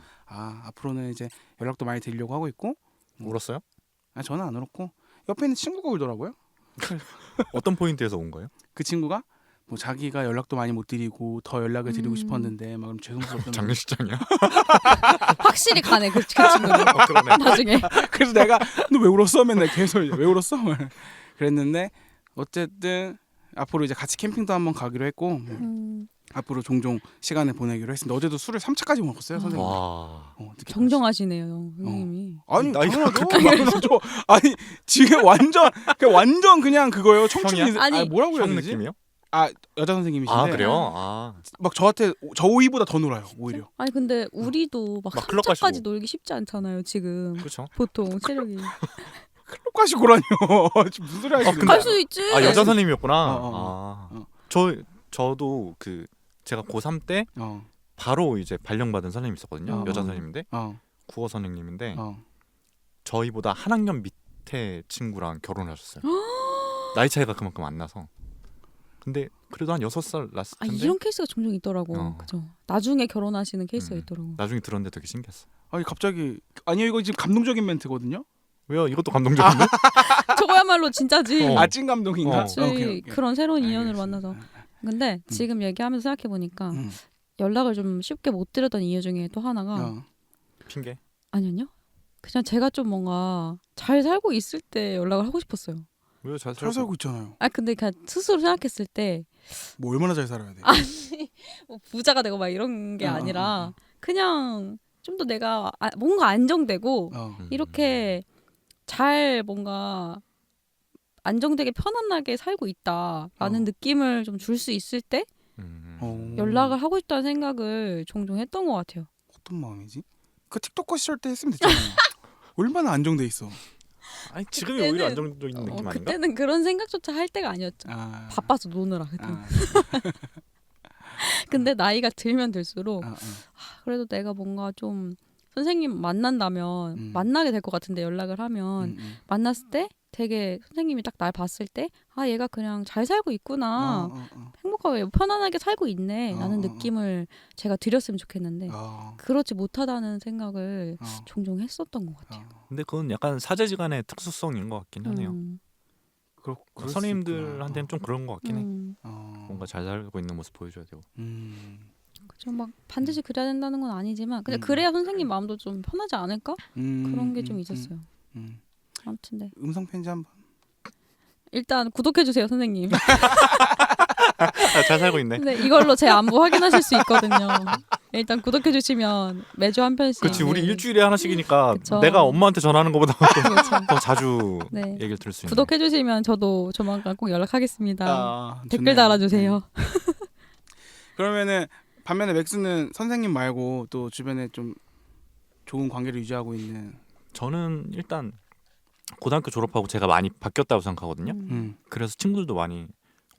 [SPEAKER 2] 앞으로는 이제 연락도 많이 드리려고 하고 있고.
[SPEAKER 3] 울었어요?
[SPEAKER 2] 저는 안 울었고 옆에 있는 친구가 울더라고요.
[SPEAKER 3] 어떤 포인트에서 운 거예요?
[SPEAKER 2] 그 친구가 뭐 자기가 연락도 많이 못 드리고 더 연락을 드리고 싶었는데 막 그럼 죄송스럽다는
[SPEAKER 3] 장례식장이야?
[SPEAKER 1] 확실히 가네 그 친구는.
[SPEAKER 3] 그러네.
[SPEAKER 1] 나중에.
[SPEAKER 2] 그래서 내가 너 왜 울었어? 맨날 계속 왜 울었어? 그랬는데 어쨌든 앞으로 이제 같이 캠핑도 한번 가기로 했고 앞으로 종종 시간을 보내기로 했습니다. 어제도 술을 3차까지 먹었어요, 선생님.
[SPEAKER 3] 와.
[SPEAKER 2] 늦게
[SPEAKER 1] 정정하시네요, 선생님이.
[SPEAKER 2] 아니
[SPEAKER 3] 나이가
[SPEAKER 2] 당연하죠. 아니 지금 완전 그냥 그거예요. 청춘이
[SPEAKER 3] 형이야?
[SPEAKER 1] 아니,
[SPEAKER 2] 뭐라고 해야
[SPEAKER 3] 형
[SPEAKER 2] 되지?
[SPEAKER 3] 느낌이요?
[SPEAKER 2] 여자 선생님이신데
[SPEAKER 3] 아 그래요? 아
[SPEAKER 2] 막 저한테 저 오이보다 더 놀아요 오히려.
[SPEAKER 1] 아니 근데 우리도 막
[SPEAKER 3] 막 클럽
[SPEAKER 1] 3차까지
[SPEAKER 3] 가시고.
[SPEAKER 1] 놀기 쉽지 않잖아요 지금.
[SPEAKER 3] 그렇죠.
[SPEAKER 1] 보통 체력이.
[SPEAKER 2] 클럽 가시고라뇨. 지금 무슨 소리 하시는
[SPEAKER 3] 근데-
[SPEAKER 1] 갈
[SPEAKER 2] 거예요?
[SPEAKER 1] 수 있지.
[SPEAKER 3] 아 여자 선생님이었구나.
[SPEAKER 2] 어.
[SPEAKER 3] 저도 그 제가 고3 때
[SPEAKER 2] 어.
[SPEAKER 3] 바로 이제 발령받은 선생님 있었거든요.
[SPEAKER 2] 어.
[SPEAKER 3] 여자 선생님인데
[SPEAKER 2] 어.
[SPEAKER 3] 국어 선생님인데
[SPEAKER 2] 어.
[SPEAKER 3] 저희보다 한 학년 밑에 친구랑 결혼하셨어요. 나이 차이가 그만큼 안 나서. 근데 그래도 한 6살 났을
[SPEAKER 1] 아
[SPEAKER 3] 텐데
[SPEAKER 1] 이런 케이스가 종종 있더라고. 그죠. 나중에 결혼하시는 케이스가 있더라고.
[SPEAKER 3] 나중에 들었는데 되게 신기했어.
[SPEAKER 2] 아니 갑자기 아니요 이거 지금 감동적인 멘트거든요.
[SPEAKER 3] 왜요? 이것도 감동적인데?
[SPEAKER 1] 저거야말로 진짜지.
[SPEAKER 3] 어.
[SPEAKER 2] 아찐 감동인가?
[SPEAKER 1] 저희
[SPEAKER 2] 오케이, 오케이.
[SPEAKER 1] 그런 새로운 인연으로
[SPEAKER 2] 알겠습니다.
[SPEAKER 1] 만나서. 근데 지금 얘기하면서 생각해 보니까
[SPEAKER 2] 음.
[SPEAKER 1] 연락을 좀 쉽게 못 드렸던 이유 중에 또 하나가
[SPEAKER 2] 어.
[SPEAKER 3] 핑계?
[SPEAKER 1] 아니요. 그냥 제가 좀 뭔가 잘 살고 있을 때 연락을 하고 싶었어요.
[SPEAKER 3] 왜요? 잘
[SPEAKER 2] 잘 살고 있잖아요.
[SPEAKER 1] 근데 그냥 스스로 생각했을 때
[SPEAKER 2] 뭐 얼마나 잘 살아야 돼?
[SPEAKER 1] 뭐 부자가 되고 막 이런 게
[SPEAKER 2] 어,
[SPEAKER 1] 아니라
[SPEAKER 2] 어.
[SPEAKER 1] 그냥 좀 더 내가 뭔가 안정되고 이렇게 잘 뭔가 안정되게 편안하게 살고 있다라는 느낌을 좀 줄 수 있을 때 연락을 하고 싶다는 생각을 종종 했던 것 같아요.
[SPEAKER 2] 어떤 마음이지? 그 틱톡커 시절 때 했으면 됐잖아요. 얼마나 안정돼 있어.
[SPEAKER 3] 아니 지금이
[SPEAKER 1] 그때는-
[SPEAKER 3] 오히려 안정적인 느낌 아닌가?
[SPEAKER 1] 그때는 그런 생각조차 할 때가 아니었죠. 바빠서 노느라 그때는. 근데 나이가 들면 들수록 그래도 내가 뭔가 좀 선생님 만난다면 만나게 될 것 같은데 연락을 하면 만났을 때 되게 선생님이 딱 날 봤을 때 얘가 그냥 잘 살고 있구나 행복하게 편안하게 살고 있네 라는 느낌을 제가 드렸으면 좋겠는데 그렇지 못하다는 생각을 종종 했었던 것 같아요.
[SPEAKER 3] 근데 그건 약간 사제지간의 특수성인 것 같긴 하네요. 선생님들한테는 좀 그런 것 같긴 해. 뭔가 잘 살고 있는 모습 보여줘야 되고.
[SPEAKER 1] 그죠. 막 반드시 그래야 된다는 건 아니지만 그냥 그래야 선생님 마음도 좀 편하지 않을까? 그런 게 좀 있었어요. 아무튼 네.
[SPEAKER 2] 음성 편지 한번.
[SPEAKER 1] 일단 구독해 주세요, 선생님.
[SPEAKER 3] 잘 살고 있네.
[SPEAKER 1] 네, 이걸로 제 안부 확인하실 수 있거든요. 일단 구독해 주시면 매주 한 편씩.
[SPEAKER 3] 그렇지, 우리 일주일에 하나씩이니까
[SPEAKER 1] 그쵸.
[SPEAKER 3] 내가 엄마한테 전화하는 것보다
[SPEAKER 1] 그렇죠.
[SPEAKER 3] 더 자주
[SPEAKER 1] 네.
[SPEAKER 3] 얘기를 들을 수 있는.
[SPEAKER 1] 구독해 주시면 저도 조만간 꼭 연락하겠습니다. 댓글
[SPEAKER 2] 좋네요.
[SPEAKER 1] 달아주세요.
[SPEAKER 2] 그러면은 반면에 맥스는 선생님 말고 또 주변에 좀 좋은 관계를 유지하고 있는.
[SPEAKER 3] 저는 일단 고등학교 졸업하고 제가 많이 바뀌었다고 생각하거든요. 그래서 친구들도 많이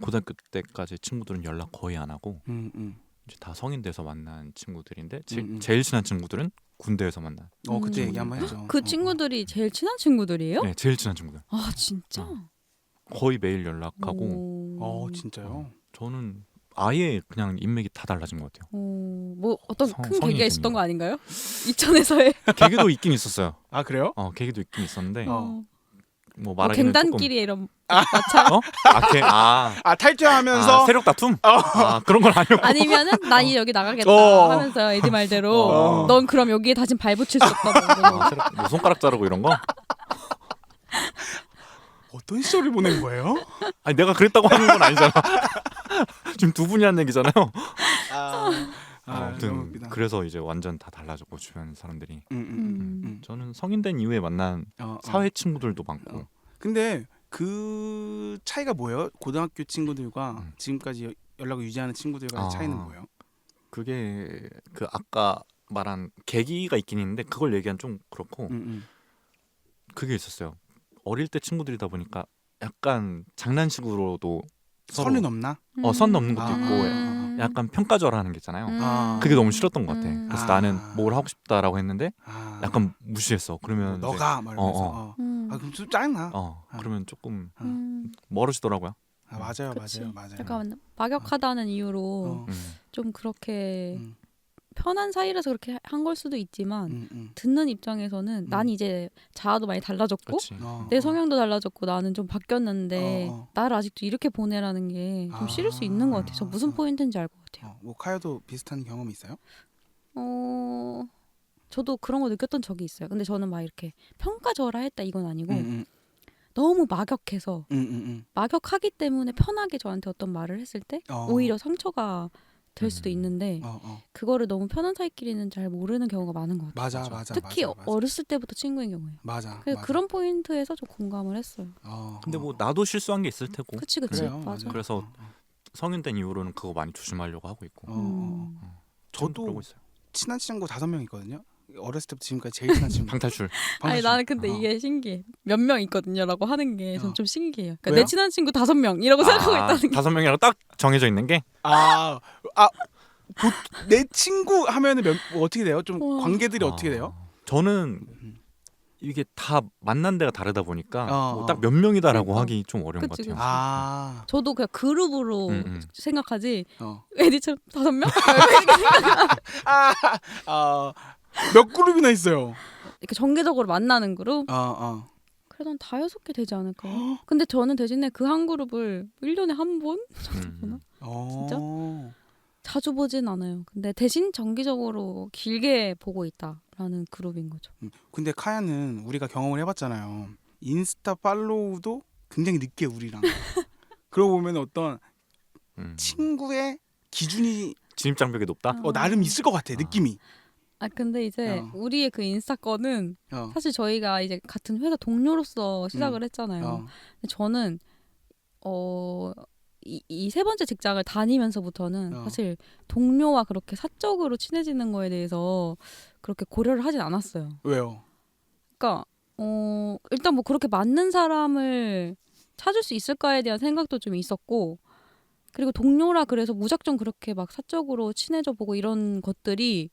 [SPEAKER 3] 고등학교 때까지 친구들은 연락 거의 안 하고 이제 다 성인 돼서 만난 친구들인데 제일 친한 친구들은 군대에서 만난.
[SPEAKER 2] 그때 얘기 한번 했죠.
[SPEAKER 1] 그 친구들이 제일 친한 친구들이에요?
[SPEAKER 3] 네, 제일 친한 친구들.
[SPEAKER 1] 아 진짜?
[SPEAKER 3] 거의 매일 연락하고.
[SPEAKER 2] 진짜요?
[SPEAKER 3] 저는 아예 그냥 인맥이 다 달라진 것 같아요.
[SPEAKER 1] 뭐 어떤 큰
[SPEAKER 3] 성인이
[SPEAKER 1] 계기가 있었던
[SPEAKER 3] 되는
[SPEAKER 1] 거 아닌가요? 이천에서의
[SPEAKER 3] 계기도 있긴 있었어요.
[SPEAKER 2] 아 그래요?
[SPEAKER 3] 계기도 있긴 있었는데 뭐
[SPEAKER 1] 뭐
[SPEAKER 3] 말하기는
[SPEAKER 1] 갱단끼리 이런
[SPEAKER 3] 조금
[SPEAKER 2] 탈퇴하면서
[SPEAKER 3] 세력 다툼? 그런 건 아니었고.
[SPEAKER 1] 아니면은 난 이 여기 나가겠다 하면서 에디 말대로 넌 그럼 여기에 다시 발붙일 수 없다.
[SPEAKER 3] 뭐 손가락 자르고 이런 거?
[SPEAKER 2] 어떤 시절을 보낸 거예요?
[SPEAKER 3] 아니 내가 그랬다고 하는 건 아니잖아. 지금 두 분이 한 얘기잖아요.
[SPEAKER 2] 너무
[SPEAKER 3] 아무튼
[SPEAKER 2] 웃기다.
[SPEAKER 3] 그래서 이제 완전 다 달라졌고 주변 사람들이. 저는 성인 된 이후에 만난 사회 친구들도 많고.
[SPEAKER 2] 근데 그 차이가 뭐예요? 고등학교 친구들과 지금까지 연락을 유지하는 친구들과의 차이는 뭐예요?
[SPEAKER 3] 그게 그 아까 말한 계기가 있긴 있는데 그걸 얘기한 좀 그렇고 그게 있었어요. 어릴 때 친구들이다 보니까 약간 장난식으로도
[SPEAKER 2] 선을 넘나?
[SPEAKER 3] 선 넘는 것도 있고 약간 평가절하는 게 있잖아요. 그게 너무 싫었던 것 같아. 그래서
[SPEAKER 2] 아.
[SPEAKER 3] 나는 뭘 하고 싶다라고 했는데
[SPEAKER 2] 아.
[SPEAKER 3] 약간 무시했어. 그러면 이제
[SPEAKER 2] 너가 말하면서 아 그럼 좀 짜증나.
[SPEAKER 3] 그러면 조금
[SPEAKER 1] 음.
[SPEAKER 3] 멀어지더라고요.
[SPEAKER 2] 아, 맞아요,
[SPEAKER 1] 그치.
[SPEAKER 2] 맞아요.
[SPEAKER 1] 약간 막역하다는 이유로
[SPEAKER 2] 어.
[SPEAKER 1] 좀 그렇게
[SPEAKER 2] 음,
[SPEAKER 1] 편한 사이라서 그렇게 한 걸 수도 있지만
[SPEAKER 2] 음.
[SPEAKER 1] 듣는 입장에서는 난 이제 자아도 많이 달라졌고
[SPEAKER 3] 그렇지.
[SPEAKER 1] 내 성향도 달라졌고 나는 좀 바뀌었는데 나를 아직도 이렇게 보내라는 게 좀 싫을 수 있는 것 같아요. 저 무슨 포인트인지 알 것 같아요.
[SPEAKER 2] 뭐 카야도 비슷한 경험이 있어요?
[SPEAKER 1] 저도 그런 거 느꼈던 적이 있어요. 근데 저는 막 이렇게 평가절하했다 이건 아니고
[SPEAKER 2] 음.
[SPEAKER 1] 너무 막역해서
[SPEAKER 2] 음.
[SPEAKER 1] 막역하기 때문에 편하게 저한테 어떤 말을 했을 때 오히려 상처가 될 수도 있는데 그거를 너무 편한 사이끼리는 잘 모르는 경우가 많은 것 같아요.
[SPEAKER 2] 맞아.
[SPEAKER 1] 특히
[SPEAKER 2] 맞아.
[SPEAKER 1] 어렸을 때부터 친구인 경우에.
[SPEAKER 2] 맞아.
[SPEAKER 1] 그래서 그런 포인트에서 좀 공감을 했어요.
[SPEAKER 3] 근데 뭐 나도 실수한 게 있을 테고.
[SPEAKER 1] 그치
[SPEAKER 2] 그래요,
[SPEAKER 1] 맞아.
[SPEAKER 3] 그래서 성인 된 이후로는 그거 많이 조심하려고 하고 있고.
[SPEAKER 2] 저도
[SPEAKER 3] 그러고 있어요.
[SPEAKER 2] 친한 친구 5명 있거든요. 어렸을 때부터 지금까지 제일 친한 친구.
[SPEAKER 3] 방탈출.
[SPEAKER 1] 아니 나는 근데 이게 신기해. 몇 명 있거든요라고 하는 게 전 좀 신기해요. 그러니까 내
[SPEAKER 2] 왜요?
[SPEAKER 1] 친한 친구 5명이라고 생각하고 있다는 게.
[SPEAKER 3] 5명이라고 딱 정해져 있는 게
[SPEAKER 2] 내 친구 하면은 뭐 어떻게 돼요? 좀
[SPEAKER 1] 우와.
[SPEAKER 2] 관계들이 어떻게 돼요?
[SPEAKER 3] 저는 이게 다 만난 데가 다르다 보니까 뭐 딱 몇 명이다라고
[SPEAKER 1] 그러니까.
[SPEAKER 3] 하기 좀 어려운
[SPEAKER 1] 그치,
[SPEAKER 3] 것 같아요.
[SPEAKER 1] 그치. 저도 그냥 그룹으로 생각하지.
[SPEAKER 2] 어.
[SPEAKER 1] 에디처럼 5명?
[SPEAKER 2] 몇 그룹이나 있어요?
[SPEAKER 1] 이렇게 정기적으로 만나는 그룹?
[SPEAKER 2] 어.
[SPEAKER 1] 그래도 한 5-6개 되지 않을까요? 근데 저는 대신에 그 한 그룹을 1년에 한 번? 진짜? 자주 보진 않아요. 근데 대신 정기적으로 길게 보고 있다라는 그룹인 거죠.
[SPEAKER 2] 근데 카야는 우리가 경험을 해봤잖아요. 인스타 팔로우도 굉장히 늦게 우리랑. 그러고 보면 어떤 친구의 기준이
[SPEAKER 3] 진입장벽이 높다?
[SPEAKER 2] 나름 있을 것 같아. 느낌이.
[SPEAKER 1] 근데 이제 우리의 그 인스타 거는 사실 저희가 이제 같은 회사 동료로서 시작을 했잖아요. 근데 저는 이 세 번째 직장을 다니면서부터는 사실 동료와 그렇게 사적으로 친해지는 거에 대해서 그렇게 고려를 하진 않았어요.
[SPEAKER 2] 왜요?
[SPEAKER 1] 그러니까 일단 뭐 그렇게 맞는 사람을 찾을 수 있을까에 대한 생각도 좀 있었고, 그리고 동료라 그래서 무작정 그렇게 막 사적으로 친해져 보고 이런 것들이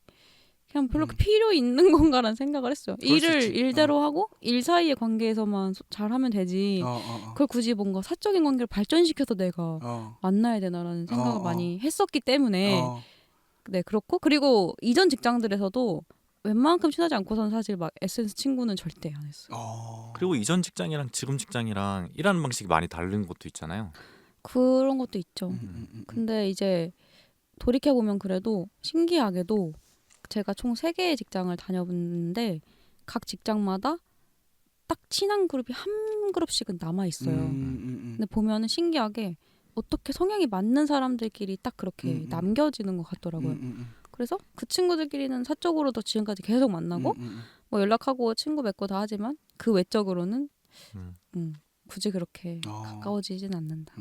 [SPEAKER 1] 그냥 별로 필요 있는 건가라는 생각을 했어요. 일을 일대로 하고 일 사이의 관계에서만 잘하면 되지. 그걸 굳이 뭔가 사적인 관계를 발전시켜서 내가 만나야 되나라는 생각을 많이 했었기 때문에 네, 그렇고, 그리고 이전 직장들에서도 웬만큼 친하지 않고서는 사실 막 SNS 친구는 절대 안 했어요.
[SPEAKER 3] 그리고 이전 직장이랑 지금 직장이랑 일하는 방식이 많이 다른 것도 있잖아요.
[SPEAKER 1] 그런 것도 있죠. 근데 이제 돌이켜보면 그래도 신기하게도 제가 총 3개의 직장을 다녀봤는데 각 직장마다 딱 친한 그룹이 한 그룹씩은 남아있어요. 근데 보면은 신기하게 어떻게 성향이 맞는 사람들끼리 딱 그렇게 남겨지는 것 같더라고요. 그래서 그 친구들끼리는 사적으로도 지금까지 계속 만나고 뭐 연락하고 친구 맺고 다 하지만 그 외적으로는 굳이 그렇게 가까워지진 않는다.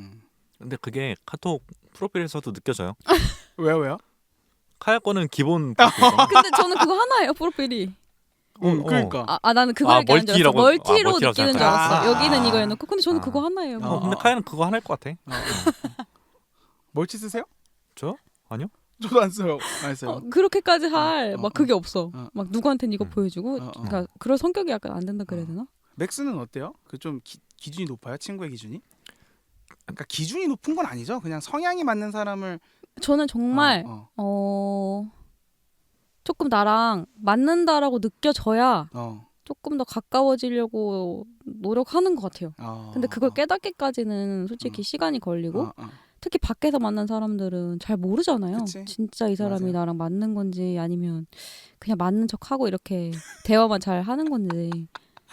[SPEAKER 3] 근데 그게 카톡 프로필에서도 느껴져요.
[SPEAKER 2] 왜요?
[SPEAKER 3] 카야 거는 기본 프로필이잖아.
[SPEAKER 1] 근데 저는 그거 하나예요, 프로필이.
[SPEAKER 2] 그러니까.
[SPEAKER 1] 나는 그걸 얘기하는 줄 알았어. 멀티로
[SPEAKER 3] 멀티라고
[SPEAKER 1] 느끼는 줄 알았어. 여기는 이거 해놓고. 근데 저는 그거 하나예요.
[SPEAKER 3] 근데 카야는 그거 하나일 것 같아.
[SPEAKER 2] 멀티 쓰세요?
[SPEAKER 3] 저? 아니요.
[SPEAKER 2] 저도 안 써요. 안 써요.
[SPEAKER 1] 그렇게까지 할 막 그게 없어. 막 누구한테는 이거 보여주고. 그러니까 그런 성격이 약간 안 된다 그래야 되나?
[SPEAKER 2] 맥스는 어때요? 그 좀 기준이 높아요? 친구의 기준이? 그러니까 기준이 높은 건 아니죠. 그냥 성향이 맞는 사람을
[SPEAKER 1] 저는 정말 조금 나랑 맞는다라고 느껴져야 조금 더 가까워지려고 노력하는 것 같아요. 근데 그걸 깨닫기까지는 솔직히 시간이 걸리고 특히 밖에서 만난 사람들은 잘 모르잖아요.
[SPEAKER 2] 그치?
[SPEAKER 1] 진짜 이 사람이
[SPEAKER 2] 맞아요.
[SPEAKER 1] 나랑 맞는 건지 아니면 그냥 맞는 척하고 이렇게 대화만 잘 하는 건지.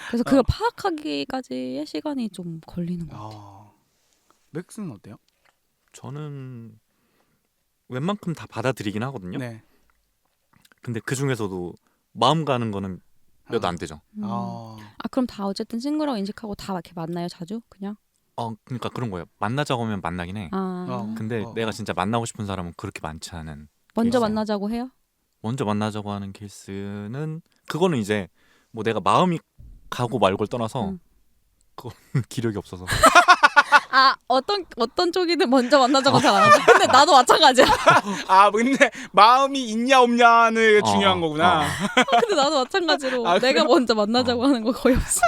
[SPEAKER 1] 그래서 그걸 파악하기까지의 시간이 좀 걸리는 것 같아요.
[SPEAKER 2] 맥스는 어때요?
[SPEAKER 3] 저는 웬만큼 다 받아들이긴 하거든요.
[SPEAKER 2] 네.
[SPEAKER 3] 근데 그 중에서도 마음 가는 거는 몇 안 되죠.
[SPEAKER 1] 그럼 다 어쨌든 친구라고 인식하고 다 이렇게 만나요, 자주? 그냥?
[SPEAKER 3] 그러니까 그런 거예요. 만나자고 하면 만나긴 해. 근데 내가 진짜 만나고 싶은 사람은 그렇게 많지 않은.
[SPEAKER 1] 먼저
[SPEAKER 3] 케이스예요.
[SPEAKER 1] 만나자고 해요?
[SPEAKER 3] 먼저 만나자고 하는 케이스는 그거는 이제 뭐 내가 마음이 가고 말고를 떠나서 그건 기력이 없어서.
[SPEAKER 1] 아 어떤 쪽이든 먼저 만나자고 잘 안 하죠. 근데 나도 마찬가지야.
[SPEAKER 2] 아 근데 마음이 있냐 없냐는 중요한 거구나.
[SPEAKER 1] 근데 나도 마찬가지로
[SPEAKER 2] 아,
[SPEAKER 1] 내가
[SPEAKER 2] 그래요?
[SPEAKER 1] 먼저 만나자고 하는 거 거의 없어.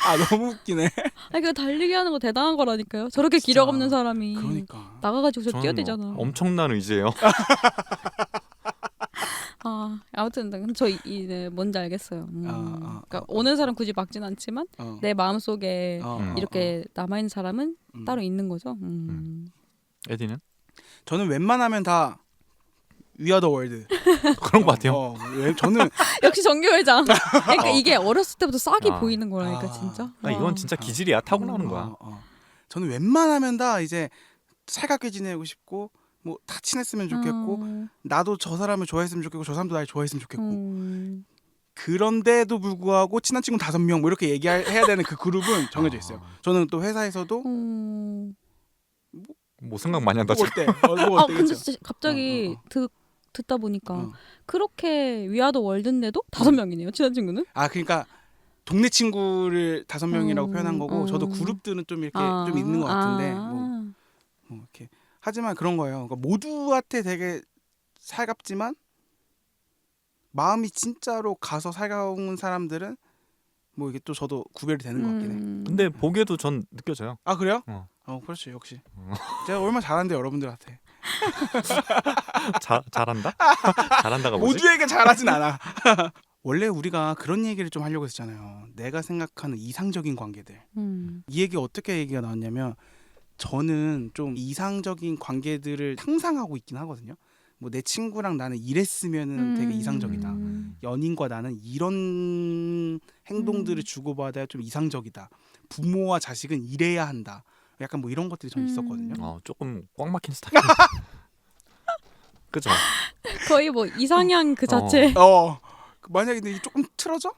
[SPEAKER 2] 아 너무 웃기네.
[SPEAKER 1] 아니 그 달리기 하는 거 대단한 거라니까요. 저렇게
[SPEAKER 2] 진짜.
[SPEAKER 1] 기력 없는 사람이
[SPEAKER 2] 그러니까.
[SPEAKER 1] 나가가지고 저
[SPEAKER 3] 저는
[SPEAKER 1] 뛰어대잖아.
[SPEAKER 3] 엄청난 의지예요.
[SPEAKER 1] 아 아무튼 저 네, 뭔지 알겠어요. 그러니까 오는 사람 굳이 막진 않지만
[SPEAKER 2] 어.
[SPEAKER 1] 내 마음 속에 이렇게 남아 있는 사람은
[SPEAKER 2] 음.
[SPEAKER 1] 따로 있는 거죠.
[SPEAKER 3] 에디는
[SPEAKER 2] 저는 웬만하면 다 위아 더 월드.
[SPEAKER 3] 그런 것 같아요.
[SPEAKER 2] 저는
[SPEAKER 1] 역시 정교회장. 그러니까 이게 어렸을 때부터 싹이
[SPEAKER 3] 아.
[SPEAKER 1] 보이는 거라니까
[SPEAKER 2] 아.
[SPEAKER 1] 진짜.
[SPEAKER 3] 아, 이건 진짜 기질이야. 타고나는 거야.
[SPEAKER 2] 저는 웬만하면 다 이제 살갑게 지내고 싶고 뭐 다 친했으면 좋겠고 나도 저 사람을 좋아했으면 좋겠고 저 사람도 날 좋아했으면 좋겠고 그런데도 불구하고 친한 친구 5명 뭐 이렇게 얘기해야 되는 그 그룹은 정해져 있어요. 저는 또 회사에서도
[SPEAKER 3] 뭐 생각 많이 한다.
[SPEAKER 2] 뭐 어때? 뭐
[SPEAKER 1] 아
[SPEAKER 2] 어때?
[SPEAKER 1] 근데
[SPEAKER 2] 그쵸?
[SPEAKER 1] 진짜 갑자기 듣다 보니까
[SPEAKER 2] 어.
[SPEAKER 1] 그렇게 위아더 월드인데도 5명이네요 친한 친구는.
[SPEAKER 2] 아 그러니까 동네 친구를 5명이라고 표현한 거고 저도
[SPEAKER 1] 음.
[SPEAKER 2] 그룹들은 좀 이렇게 좀 있는 것 같은데 뭐 이렇게 하지만 그런 거예요. 그러니까 모두한테 되게 살갑지만 마음이 진짜로 가서 살가운 사람들은 뭐 이게 또 저도 구별이 되는 것 같긴 해.
[SPEAKER 3] 근데 보기에도 전 느껴져요.
[SPEAKER 2] 아 그래요? 그렇지 역시 제가 얼마나 잘하는데 여러분들한테
[SPEAKER 3] 잘한다? 잘한다가 뭐지?
[SPEAKER 2] 모두에게 잘하진 않아. 원래 우리가 그런 얘기를 좀 하려고 했잖아요. 내가 생각하는 이상적인 관계들. 이 얘기 어떻게 얘기가 나왔냐면 저는 좀 이상적인 관계들을 상상하고 있긴 하거든요. 뭐 내 친구랑 나는 이랬으면은 되게 이상적이다. 연인과 나는 이런 행동들을 주고받아야 좀 이상적이다. 부모와 자식은 이래야 한다. 약간 뭐 이런 것들이 전 있었거든요.
[SPEAKER 3] 조금 꽉 막힌 스타일. 그죠?
[SPEAKER 1] 거의 뭐 이상향 그 자체.
[SPEAKER 2] 만약에 근데 조금 틀어져?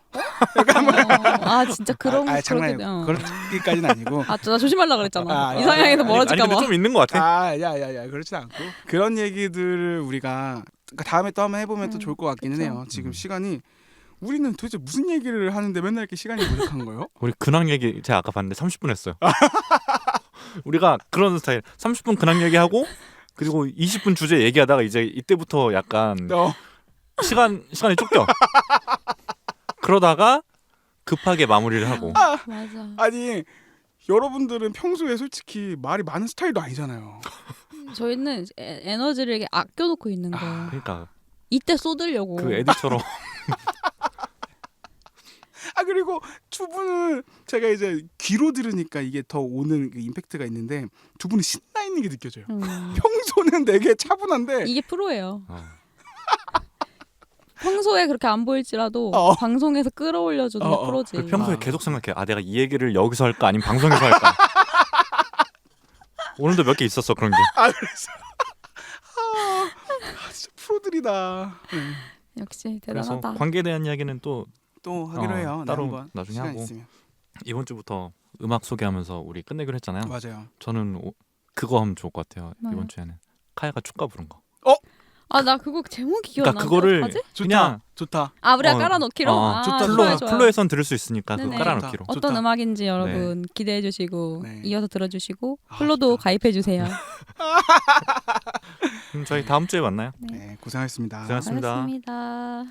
[SPEAKER 1] 아 진짜 그런
[SPEAKER 2] 장난이고 그렇게까지는 아니고.
[SPEAKER 1] 나 조심하려고 그랬잖아. 이상향에서 멀어질까
[SPEAKER 3] 아니,
[SPEAKER 1] 봐.
[SPEAKER 3] 근데 좀 있는 것 같아.
[SPEAKER 2] 야야야야 그렇진 않고 그런 얘기들을 우리가 그러니까 다음에 또 한번 해보면 또 좋을 것 같기는
[SPEAKER 1] 그쵸.
[SPEAKER 2] 해요. 지금 시간이 우리는 도대체 무슨 얘기를 하는데 맨날 이렇게 시간이 부족한 거예요?
[SPEAKER 3] 우리 근황 얘기 제가 아까 봤는데 30분 했어요. 우리가 그런 스타일. 30분 근황 얘기하고 그리고 20분 주제 얘기하다가 이제 이때부터 약간 시간이 쫓겨. 그러다가 급하게 마무리를 하고.
[SPEAKER 1] 맞아.
[SPEAKER 2] 아니 여러분들은 평소에 솔직히 말이 많은 스타일도 아니잖아요.
[SPEAKER 1] 저희는 에너지를 이렇게 아껴놓고 있는 거예요.
[SPEAKER 3] 그러니까
[SPEAKER 1] 이때 쏟으려고.
[SPEAKER 3] 그 에디처럼
[SPEAKER 2] 그리고 두 분은 제가 이제 귀로 들으니까 이게 더 오는 그 임팩트가 있는데 두 분은 신나 있는 게 느껴져요. 평소는 되게 차분한데
[SPEAKER 1] 이게 프로예요. 평소에 그렇게 안 보일지라도 방송에서 끌어올려주는 게 프로지.
[SPEAKER 3] 평소에 계속 생각해. 내가 이 얘기를 여기서 할까 아니면 방송에서 할까. 오늘도 몇 개 있었어 그런 게.
[SPEAKER 2] 그래서 진짜 프로들이다.
[SPEAKER 1] 역시
[SPEAKER 3] 그래서
[SPEAKER 1] 대단하다.
[SPEAKER 3] 관계에 대한 이야기는 또
[SPEAKER 2] 하기로 해요.
[SPEAKER 3] 따로
[SPEAKER 2] 한번
[SPEAKER 3] 나중에
[SPEAKER 2] 시간
[SPEAKER 3] 하고.
[SPEAKER 2] 있으면.
[SPEAKER 3] 이번 주부터 음악 소개하면서 우리 끝내기로 했잖아요.
[SPEAKER 2] 맞아요.
[SPEAKER 3] 저는 그거 하면 좋을 것 같아요.
[SPEAKER 1] 뭐요?
[SPEAKER 3] 이번 주에는 카야가 축가 부른 거.
[SPEAKER 1] 나 그거 제목이 기억 안
[SPEAKER 3] 그러니까
[SPEAKER 1] 나는데
[SPEAKER 3] 그거를
[SPEAKER 1] 어떡하지?
[SPEAKER 3] 그냥
[SPEAKER 2] 좋다.
[SPEAKER 1] 우리가 깔아놓기로?
[SPEAKER 2] 좋다,
[SPEAKER 1] 좋아요, 좋아요.
[SPEAKER 3] 플로에선 들을 수 있으니까 그거
[SPEAKER 1] 네네.
[SPEAKER 3] 깔아놓기로.
[SPEAKER 2] 좋다.
[SPEAKER 1] 어떤 음악인지 여러분 기대해 주시고
[SPEAKER 2] 네.
[SPEAKER 1] 이어서 들어주시고 플로도 가입해 주세요.
[SPEAKER 3] 그럼 저희 다음 주에 만나요.
[SPEAKER 2] 네, 고생하셨습니다.
[SPEAKER 3] 고생하셨습니다.
[SPEAKER 1] 고맙습니다.